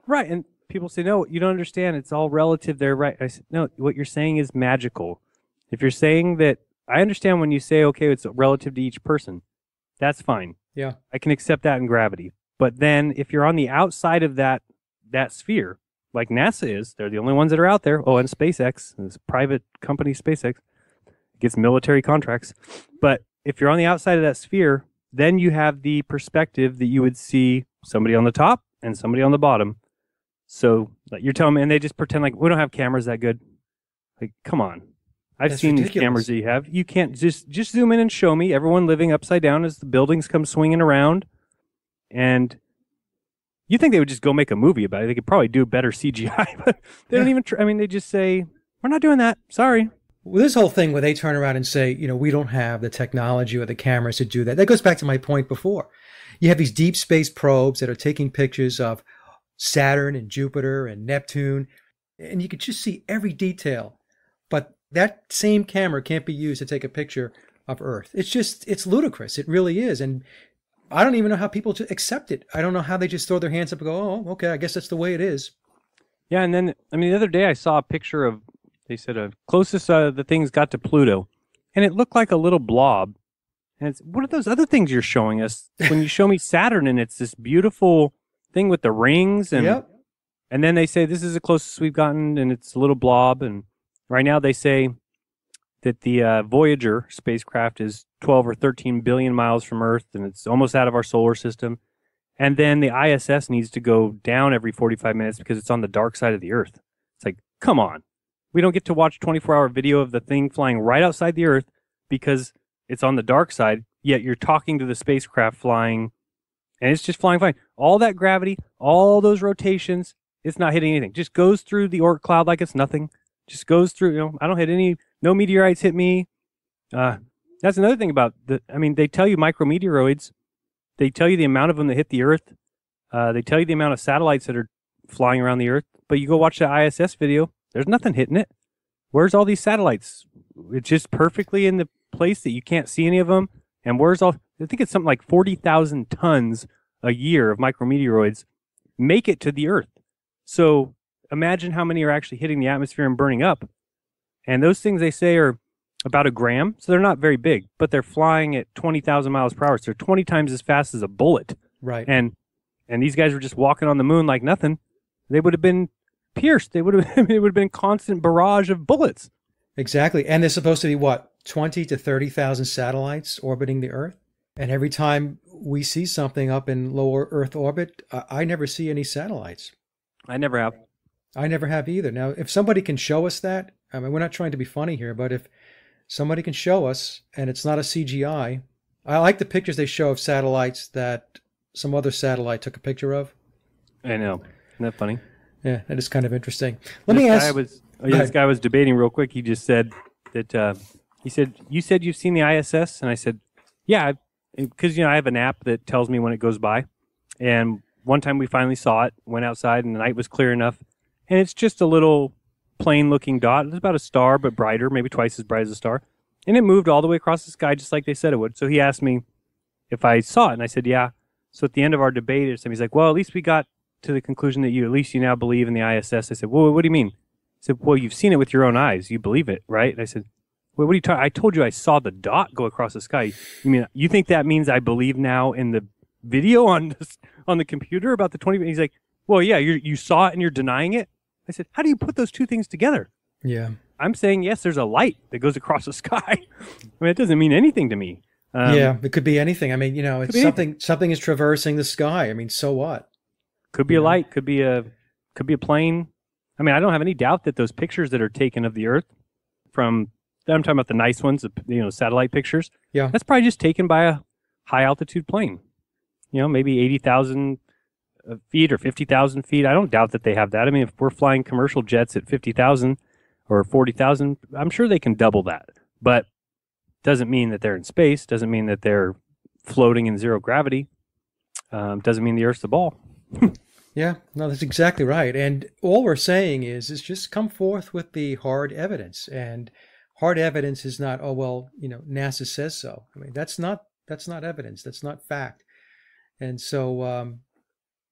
Right. And people say, no, you don't understand. It's all relative there, right? I said, no, what you're saying is magical. If you're saying that, I understand when you say, okay, it's relative to each person. That's fine. Yeah. I can accept that in gravity. But then if you're on the outside of that sphere, like NASA is, they're the only ones that are out there. Oh, and SpaceX, this private company SpaceX, gets military contracts. But if you're on the outside of that sphere, then you have the perspective that you would see somebody on the top and somebody on the bottom. So like, you're telling me, and they just pretend like we don't have cameras that good. Like, come on. That's seen ridiculous. These cameras that you have. You can't just zoom in and show me everyone living upside down as the buildings come swinging around. And you think they would just go make a movie about it. They could probably do better CGI, but they don't even try. I mean, they just say, we're not doing that. Sorry. Well, this whole thing where they turn around and say, we don't have the technology or the cameras to do that. That goes back to my point before. You have these deep space probes that are taking pictures of Saturn and Jupiter and Neptune, and you could just see every detail. But that same camera can't be used to take a picture of Earth. It's ludicrous. It really is. And I don't even know how people accept it. I don't know how they just throw their hands up and go, oh, okay, I guess that's the way it is. Yeah, and then, the other day I saw a picture of, they said, closest the things got to Pluto, and it looked like a little blob. And it's, what are those other things you're showing us? When you show me Saturn, and it's this beautiful thing with the rings, and and then they say, this is the closest we've gotten, and it's a little blob, and right now they say that the Voyager spacecraft is 12 or 13 billion miles from Earth, and it's almost out of our solar system. And then the ISS needs to go down every 45 minutes because it's on the dark side of the Earth. It's like, Come on. We don't get to watch 24-hour video of the thing flying right outside the Earth because it's on the dark side, yet you're talking to the spacecraft flying, and it's just flying fine. All that gravity, all those rotations, it's not hitting anything. Just goes through the Oort cloud like it's nothing. Just goes through, I don't hit no meteorites hit me. That's another thing about they tell you micrometeoroids. They tell you the amount of them that hit the Earth. They tell you the amount of satellites that are flying around the Earth. But you go watch the ISS video, there's nothing hitting it. Where's all these satellites? It's just perfectly in the place that you can't see any of them. And I think it's something like 40,000 tons a year of micrometeoroids make it to the Earth. So imagine how many are actually hitting the atmosphere and burning up. And those things they say are about a gram. So they're not very big, but they're flying at 20,000 miles per hour. So they're 20 times as fast as a bullet. Right. And these guys were just walking on the moon like nothing. They would have been pierced. It would have been constant barrage of bullets. Exactly. And there's supposed to be, 20 to 30,000 satellites orbiting the Earth? And every time we see something up in lower Earth orbit, I never see any satellites. I never have. I never have either. Now, if somebody can show us that, we're not trying to be funny here, but if somebody can show us, and it's not a CGI, I like the pictures they show of satellites that some other satellite took a picture of. I know. Isn't that funny? Yeah, that is kind of interesting. This guy was debating real quick. He just said that, you said you've seen the ISS? And I said, yeah, because, I have an app that tells me when it goes by. And one time we finally saw it, went outside, and the night was clear enough. And it's just a little plain-looking dot. It's about a star, but brighter, maybe twice as bright as a star. And it moved all the way across the sky, just like they said it would. So he asked me if I saw it, and I said, yeah. So at the end of our debate, he's like, well, at least we got to the conclusion that you now believe in the ISS. I said, well, what do you mean? He said, well, you've seen it with your own eyes. You believe it, right? And I said, well, what are you talking? I told you I saw the dot go across the sky. You think that means I believe now in the video on the computer about the 20? He's like, well, yeah, you saw it and you're denying it. I said, how do you put those two things together? Yeah. I'm saying, yes, there's a light that goes across the sky. It doesn't mean anything to me. Yeah, it could be anything. It's something is traversing the sky. So what? Could be a light, could be a plane. I don't have any doubt that those pictures that are taken of the Earth I'm talking about the nice ones, satellite pictures. Yeah. That's probably just taken by a high altitude plane. Maybe 80,000 feet or 50,000 feet. I don't doubt that they have that. If we're flying commercial jets at 50,000 or 40,000, I'm sure they can double that. But doesn't mean that they're in space. Doesn't mean that they're floating in zero gravity. Doesn't mean the Earth's the ball. Yeah, no, that's exactly right. And all we're saying is just come forth with the hard evidence. And hard evidence is not, NASA says so. That's not evidence. That's not fact. And so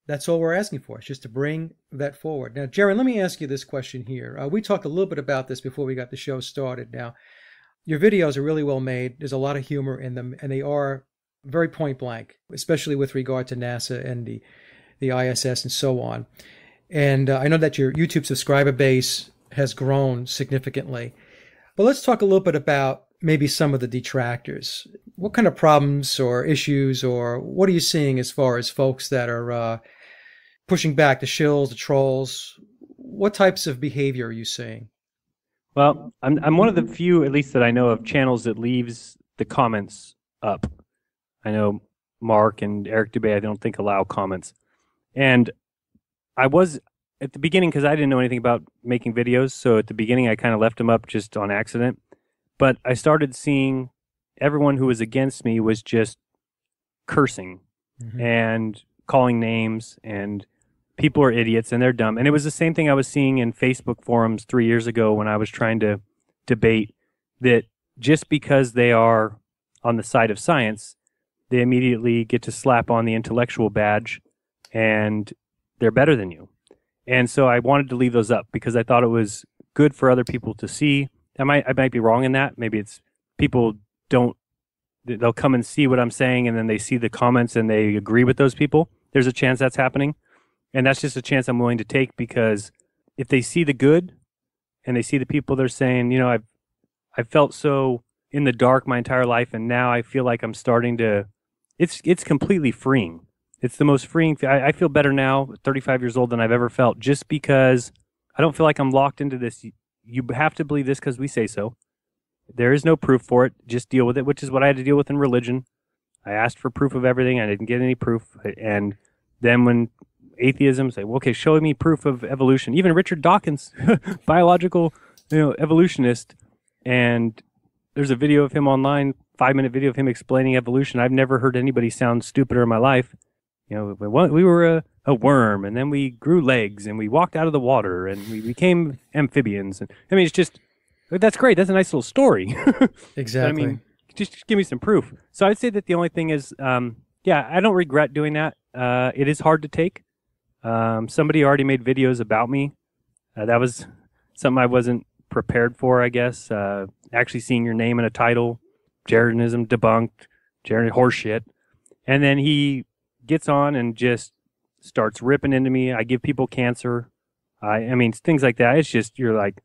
that's all we're asking for. It's just to bring that forward. Now, Jeran, let me ask you this question here. We talked a little bit about this before we got the show started. Now, your videos are really well made. There's a lot of humor in them, and they are very point blank, especially with regard to NASA and the ISS and so on. And I know that your YouTube subscriber base has grown significantly. But let's talk a little bit about maybe some of the detractors. What kind of problems or issues, or what are you seeing as far as folks that are pushing back, the shills, the trolls? What types of behavior are you seeing? Well, I'm one of the few, at least that I know of, channels that leaves the comments up. I know Mark and Eric Dubé, I don't think allow comments. And I was at the beginning, because I didn't know anything about making videos, so at the beginning I kind of left them up just on accident. But I started seeing everyone who was against me was just cursing and calling names, and people are idiots and they're dumb. And it was the same thing I was seeing in Facebook forums 3 years ago when I was trying to debate that just because they are on the side of science, they immediately get to slap on the intellectual badge and they're better than you. And so I wanted to leave those up because I thought it was good for other people to see. I might be wrong in that. Maybe it's people they'll come and see what I'm saying and then they see the comments and they agree with those people. There's a chance that's happening. And that's just a chance I'm willing to take, because if they see the good and they see the people they're saying, I've felt so in the dark my entire life, and now I feel like I'm starting to, it's completely freeing. It's the most freeing. I feel better now at 35 years old than I've ever felt, just because I don't feel like I'm locked into this. You have to believe this because we say so. There is no proof for it. Just deal with it, which is what I had to deal with in religion. I asked for proof of everything. I didn't get any proof. And then when atheism say, well, okay, show me proof of evolution. Even Richard Dawkins, biological, evolutionist, and there's a video of him online, 5-minute video of him explaining evolution. I've never heard anybody sound stupider in my life. We were a worm, and then we grew legs, and we walked out of the water, and we became amphibians. And I mean, it's just, that's great. That's a nice little story. Exactly. But, I mean, just give me some proof. So I'd say that the only thing is, I don't regret doing that. It is hard to take. Somebody already made videos about me. That was something I wasn't prepared for, I guess. Actually seeing your name in a title, Jeranism debunked, Jeran horseshit. And then he gets on and just starts ripping into me. I give people cancer. I mean, things like that. It's just, you're like,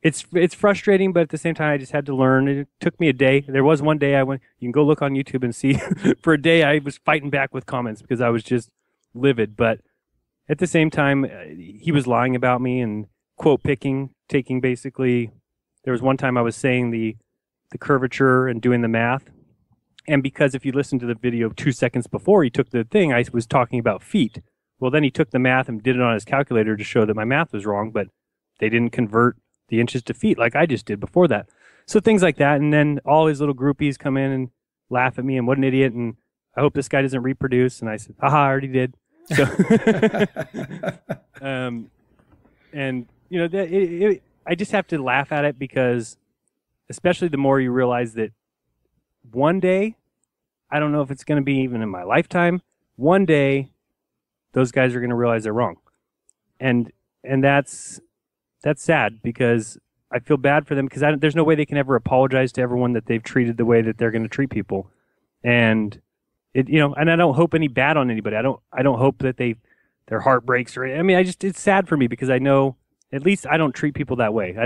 it's frustrating, but at the same time, I just had to learn. It took me a day. There was one day I went, you can go look on YouTube and see, for a day I was fighting back with comments because I was just livid. But at the same time, he was lying about me and quote picking, taking basically, there was one time I was saying the curvature and doing the math. And because if you listen to the video 2 seconds before he took the thing, I was talking about feet. Well, then he took the math and did it on his calculator to show that my math was wrong, but they didn't convert the inches to feet like I just did before that. So things like that. And then all his little groupies come in and laugh at me and what an idiot. And I hope this guy doesn't reproduce. And I said, haha, I already did. So, and I just have to laugh at it because especially the more you realize that one day, I don't know if it's going to be even in my lifetime, one day those guys are going to realize they're wrong. And that's sad because I feel bad for them because there's no way they can ever apologize to everyone that they've treated the way that they're going to treat people. And and I don't hope any bad on anybody. I don't hope that their heart breaks or, I mean, it's sad for me because I know at least I don't treat people that way.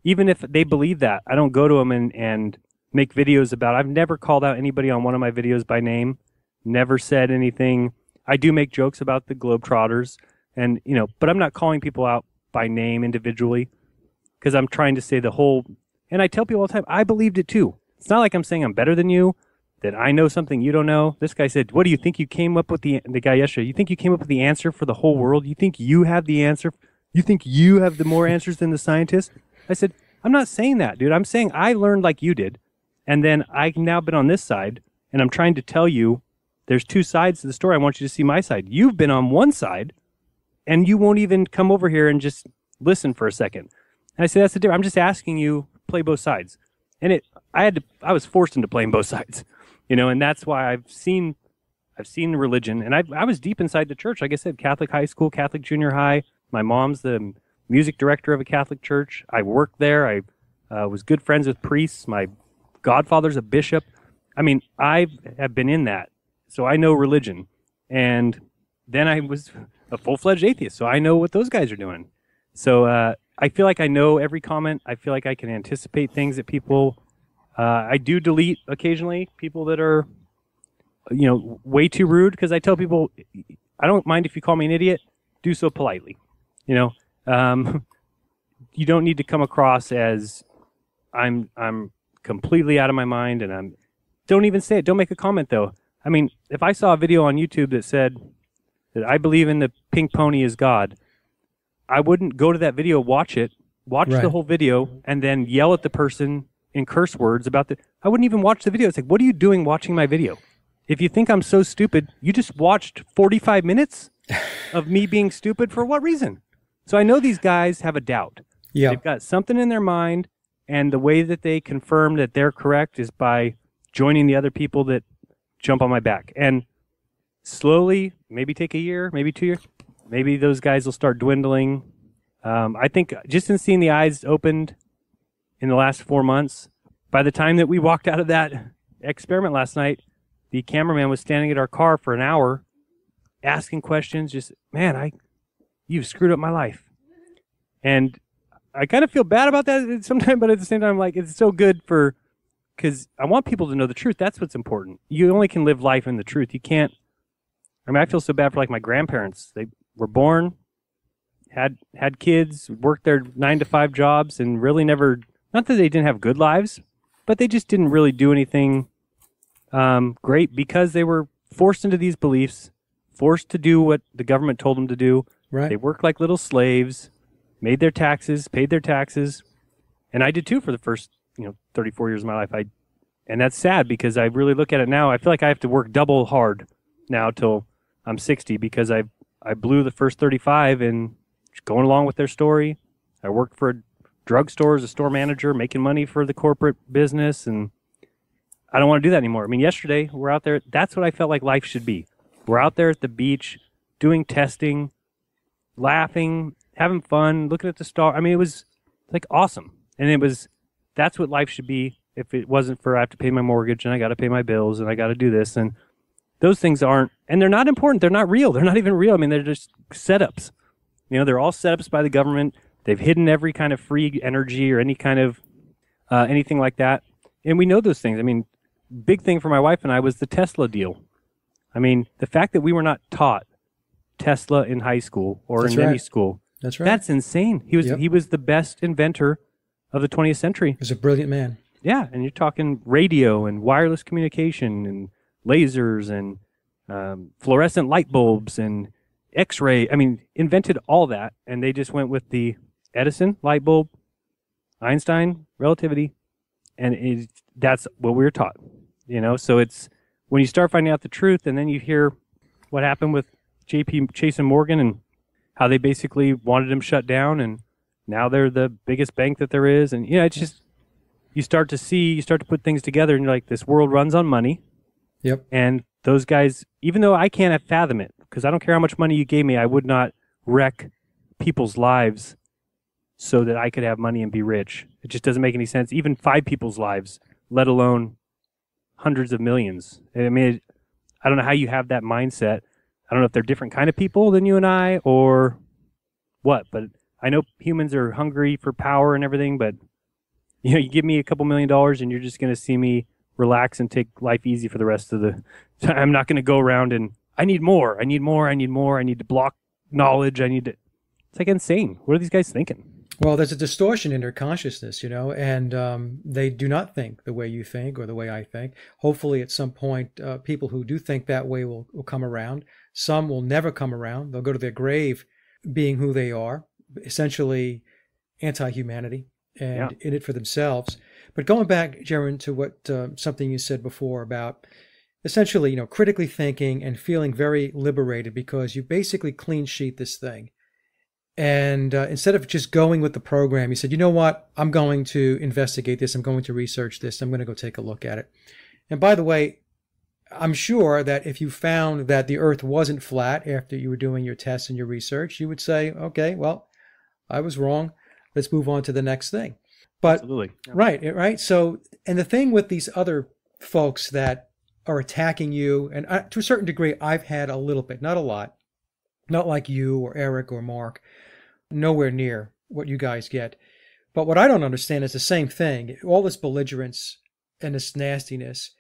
Even if they believe that, I don't go to them and make videos about it. I've never called out anybody on one of my videos by name, never said anything. I do make jokes about the Globetrotters and, but I'm not calling people out by name individually because I'm trying to say the whole, and I tell people all the time, I believed it too. It's not like I'm saying I'm better than you, that I know something you don't know. This guy said, what do you think you came up with the guy yesterday, you think you came up with the answer for the whole world? You think you have the answer? You think you have the more answers than the scientists? I said, I'm not saying that, dude. I'm saying I learned like you did. And then I've now been on this side, and I'm trying to tell you there's two sides to the story. I want you to see my side. You've been on one side, and you won't even come over here and just listen for a second. And I say, that's the difference. I'm just asking you, play both sides. And I was forced into playing both sides, and that's why I've seen religion. And I was deep inside the church. Like I said, Catholic high school, Catholic junior high. My mom's the music director of a Catholic church. I worked there. I was good friends with priests. My godfather's a bishop. I mean, I have been in that. So I know religion. And then I was a full-fledged atheist. So I know what those guys are doing. So I feel like I know every comment. I feel like I can anticipate things that people, I do delete occasionally people that are, way too rude. Because I tell people, I don't mind if you call me an idiot. Do so politely. You don't need to come across as I'm completely out of my mind, and don't even say it. Don't make a comment though. I mean, if I saw a video on YouTube that said that I believe in the pink pony is God, I wouldn't go to that video, watch it, watch the whole video, and then yell at the person in curse words about I wouldn't even watch the video. It's like, what are you doing watching my video? If you think I'm so stupid, you just watched 45 minutes of me being stupid for what reason? So I know these guys have a doubt. Yeah. They've got something in their mind, and the way that they confirm that they're correct is by joining the other people that jump on my back. And slowly, maybe take a year, maybe 2 years, maybe those guys will start dwindling. I think just in seeing the eyes opened in the last 4 months, by the time that we walked out of that experiment last night, the cameraman was standing at our car for an hour asking questions. Just, man, you've screwed up my life. And I kind of feel bad about that sometimes, but at the same time, like, it's so good because I want people to know the truth. That's what's important. You only can live life in the truth. You can't, I feel so bad for like my grandparents. They were born, had kids, worked their 9-to-5 jobs, and really never, not that they didn't have good lives, but they just didn't really do anything great because they were forced into these beliefs, forced to do what the government told them to do. Right. They worked like little slaves, made their taxes, paid their taxes, and I did too for the first 34 years of my life. And that's sad because I really look at it now. I feel like I have to work double hard now till I'm 60 because I blew the first 35 and going along with their story. I worked for a drugstore as a store manager, making money for the corporate business, and I don't want to do that anymore. I mean, yesterday we're out there. That's what I felt like life should be. We're out there at the beach doing testing, laughing, having fun, looking at the star. I mean, it was like awesome. And that's what life should be if it wasn't for I have to pay my mortgage and I got to pay my bills and I got to do this. And those things aren't, and they're not important. They're not real. They're not even real. I mean, they're just setups. They're all setups by the government. They've hidden every kind of free energy or any kind of anything like that. And we know those things. I mean, big thing for my wife and I was the Tesla deal. I mean, the fact that we were not taught Tesla in high school or in any school. That's right. That's insane. He was the best inventor of the 20th century. He was a brilliant man. Yeah, and you're talking radio and wireless communication and lasers and fluorescent light bulbs and X-ray. I mean, invented all that, and they just went with the Edison light bulb, Einstein relativity, and that's what we were taught. So it's when you start finding out the truth, and then you hear what happened with J.P. Chase and Morgan and how they basically wanted him shut down, and now they're the biggest bank that there is, and it's just you start to put things together, and you're like, this world runs on money. Yep. And those guys, even though I can't fathom it, because I don't care how much money you gave me, I would not wreck people's lives so that I could have money and be rich. It just doesn't make any sense. Even 5 people's lives, let alone hundreds of millions. I mean, I don't know how you have that mindset. I don't know if they're different kind of people than you and I or what, but I know humans are hungry for power and everything, but you give me a couple $1 million and you're just going to see me relax and take life easy for the rest of the time. I'm not going to go around and I need more. I need to block knowledge. It's like insane. What are these guys thinking? Well, there's a distortion in their consciousness, and they do not think the way you think or the way I think. Hopefully at some point, people who do think that way will come around. Some will never come around. They'll go to their grave being who they are, essentially anti-humanity and in it for themselves. But going back, Jeran, to what something you said before about essentially, critically thinking and feeling very liberated because you basically clean sheet this thing. And instead of just going with the program, you said, you know what, I'm going to investigate this. I'm going to research this. I'm going to go take a look at it. And by the way, I'm sure that if you found that the earth wasn't flat after you were doing your tests and your research, you would say, okay, well, I was wrong. Let's move on to the next thing. But absolutely. Yeah. Right. So, and the thing with these other folks that are attacking you, and to a certain degree, I've had a little bit, not a lot, not like you or Eric or Mark, nowhere near what you guys get. But what I don't understand is the same thing, all this belligerence and this nastiness.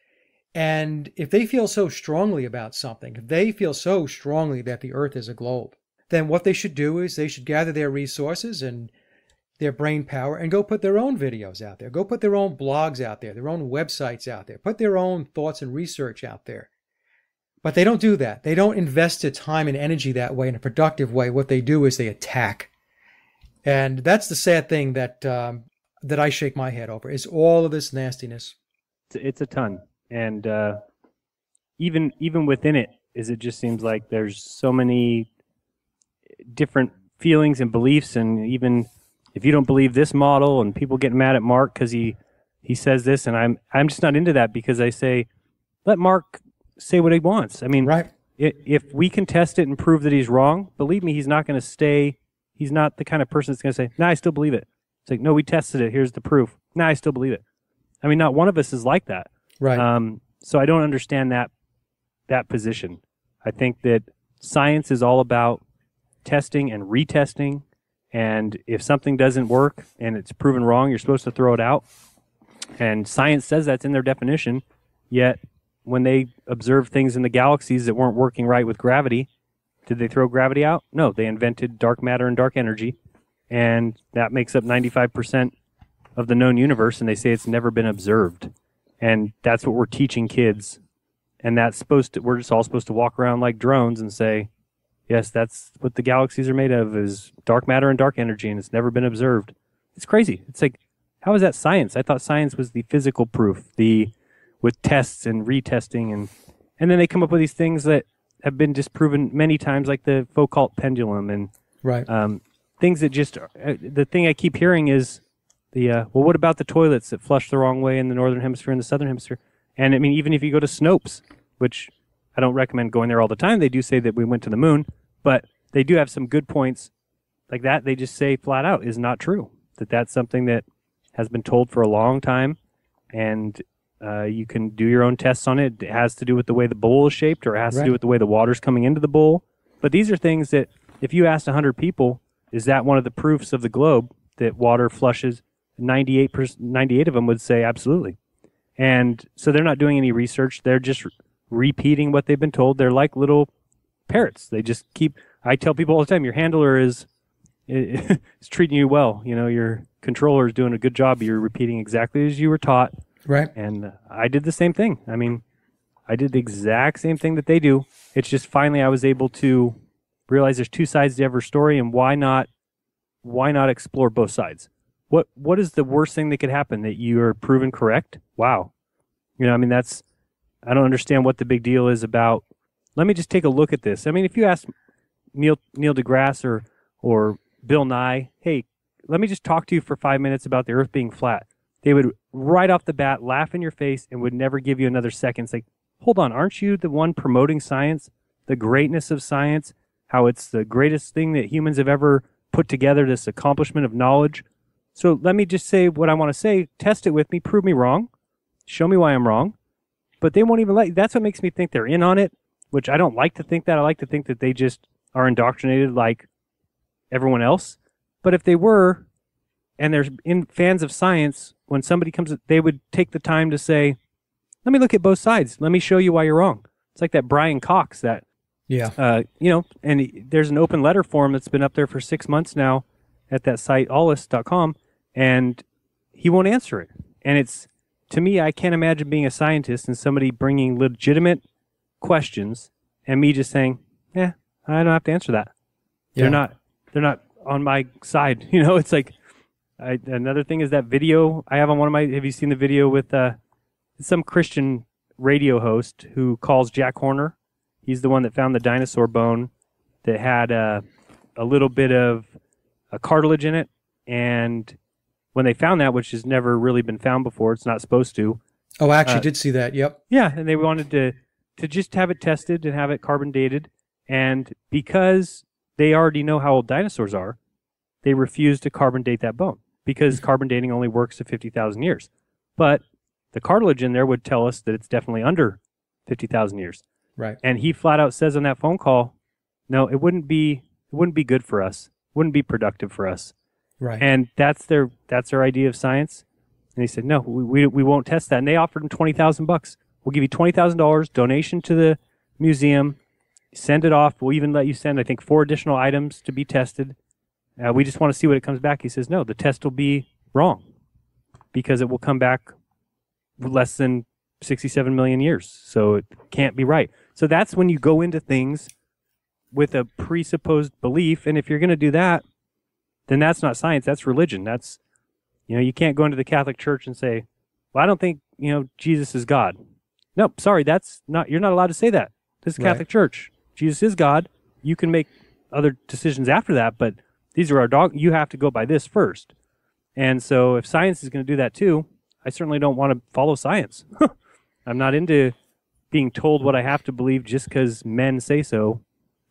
And if they feel so strongly about something, if they feel so strongly that the earth is a globe, then what they should do is they should gather their resources and their brain power and go put their own videos out there, go put their own blogs out there, their own websites out there, put their own thoughts and research out there. But they don't do that. They don't invest their time and energy that way in a productive way. What they do is they attack. And that's the sad thing that that I shake my head over, is all of this nastiness. It's a ton. And even within it, it just seems like there's so many different feelings and beliefs, and even if you don't believe this model, and people get mad at Mark because he says this, and I'm just not into that, because I say, let Mark say what he wants. I mean, right. If we can test it and prove that he's wrong, believe me, he's not going to stay. He's not the kind of person that's going to say, "Nah, I still believe it." It's like, no, we tested it. Here's the proof. Nah, I still believe it. I mean, not one of us is like that. Right. So I don't understand that position. I think that science is all about testing and retesting. And if something doesn't work and it's proven wrong, you're supposed to throw it out. And science says that's in their definition. Yet when they observe things in the galaxies that weren't working right with gravity, Did they throw gravity out? No, they invented dark matter and dark energy, and that makes up 95% of the known universe, and they say it's never been observed. And that's what we're teaching kids. And we're just all supposed to walk around like drones and say, yes, that's what the galaxies are made of, is dark matter and dark energy, and it's never been observed. It's crazy. It's like, how is that science? I thought science was the physical proof, with tests and retesting, and then they come up with these things that have been disproven many times, like the Foucault pendulum, and Right. Things that just the thing I keep hearing is well, what about the toilets that flush the wrong way in the northern hemisphere and the southern hemisphere? And I mean, even if you go to Snopes, which I don't recommend going there all the time, they do say that we went to the moon, but they do have some good points like that. They just say flat out is not true, that's something that has been told for a long time, and you can do your own tests on it. It has to do with the way the bowl is shaped, or it has to do with the way the water's coming into the bowl. But these are things that if you asked 100 people, is that one of the proofs of the globe that water flushes? 98 of them would say absolutely. And so they're not doing any research. They're just repeating what they've been told. They're like little parrots. They just I tell people all the time, your handler is treating you well. Your controller is doing a good job. You're repeating exactly as you were taught. Right. And I did the same thing. I mean, I did the exact same thing that they do. It's just finally I was able to realize there's two sides to every story, and why not explore both sides? What is the worst thing that could happen? That you are proven correct? Wow. I don't understand what the big deal is about. Let me just take a look at this. I mean, if you ask Neil deGrasse or Bill Nye, hey, let me just talk to you for 5 minutes about the Earth being flat, they would right off the bat laugh in your face and would never give you another second. It's like, hold on, aren't you the one promoting science, the greatness of science, how it's the greatest thing that humans have ever put together, this accomplishment of knowledge? So let me just say what I want to say, test it with me, prove me wrong, show me why I'm wrong. But they won't even that's what makes me think they're in on it, which I don't like to think that. I like to think that they just are indoctrinated like everyone else. But if they were, and there's fans of science, when somebody comes, they would take the time to say, let me look at both sides. Let me show you why you're wrong. It's like that Brian Cox, and there's an open letter form that's been up there for 6 months now at that site, allus.com, and he won't answer it. And it's, to me, I can't imagine being a scientist and somebody bringing legitimate questions and me just saying, I don't have to answer that. Yeah. They're not on my side. It's like, another thing is that video I have on have you seen the video with some Christian radio host who calls Jack Horner? He's the one that found the dinosaur bone that had a little bit of a cartilage in it. And when they found that, which has never really been found before, it's not supposed to. Oh, I actually did see that. Yep. Yeah, and they wanted to just have it tested and have it carbon dated. And because they already know how old dinosaurs are, they refused to carbon date that bone because carbon dating only works to 50,000 years. But the cartilage in there would tell us that it's definitely under 50,000 years. Right. And he flat out says on that phone call, no, it wouldn't be good for us. Wouldn't be productive for us. Right. And that's their idea of science. And he said, no, we won't test that. And they offered him $20,000. We'll give you $20,000 donation to the museum. Send it off. We'll even let you send, I think, 4 additional items to be tested. We just want to see what it comes back. He says, no, the test will be wrong because it will come back less than 67 million years. So it can't be right. So that's when you go into things with a presupposed belief. And if you're going to do that, then that's not science. That's religion. That's, you can't go into the Catholic Church and say, well, I don't think, Jesus is God. No, sorry, you're not allowed to say that. This is Catholic Church. Jesus is God. You can make other decisions after that, but these are our you have to go by this first. And so if science is going to do that too, I certainly don't want to follow science. I'm not into being told what I have to believe just because men say so.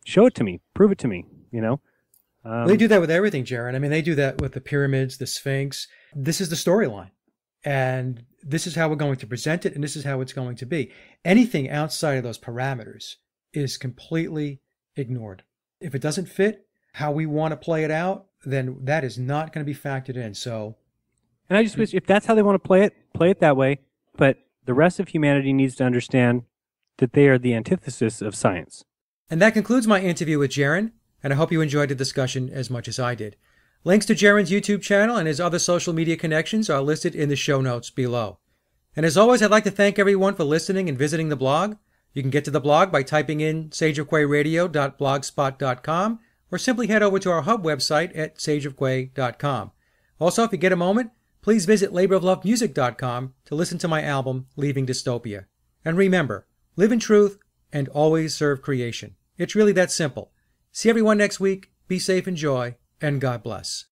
Show it to me. Prove it to me, They do that with everything, Jeran. I mean, they do that with the pyramids, the Sphinx. This is the storyline. And this is how we're going to present it, and this is how it's going to be. Anything outside of those parameters is completely ignored. If it doesn't fit how we want to play it out, then that is not going to be factored in. So, and I just wish, if that's how they want to play it that way. But the rest of humanity needs to understand that they are the antithesis of science. And that concludes my interview with Jeran, and I hope you enjoyed the discussion as much as I did. Links to Jeran's YouTube channel and his other social media connections are listed in the show notes below. And as always, I'd like to thank everyone for listening and visiting the blog. You can get to the blog by typing in sageofquayradio.blogspot.com or simply head over to our hub website at sageofquay.com. Also, if you get a moment, please visit laboroflovemusic.com to listen to my album, Leaving Dystopia. And remember, live in truth and always serve creation. It's really that simple. See everyone next week. Be safe, enjoy, and God bless.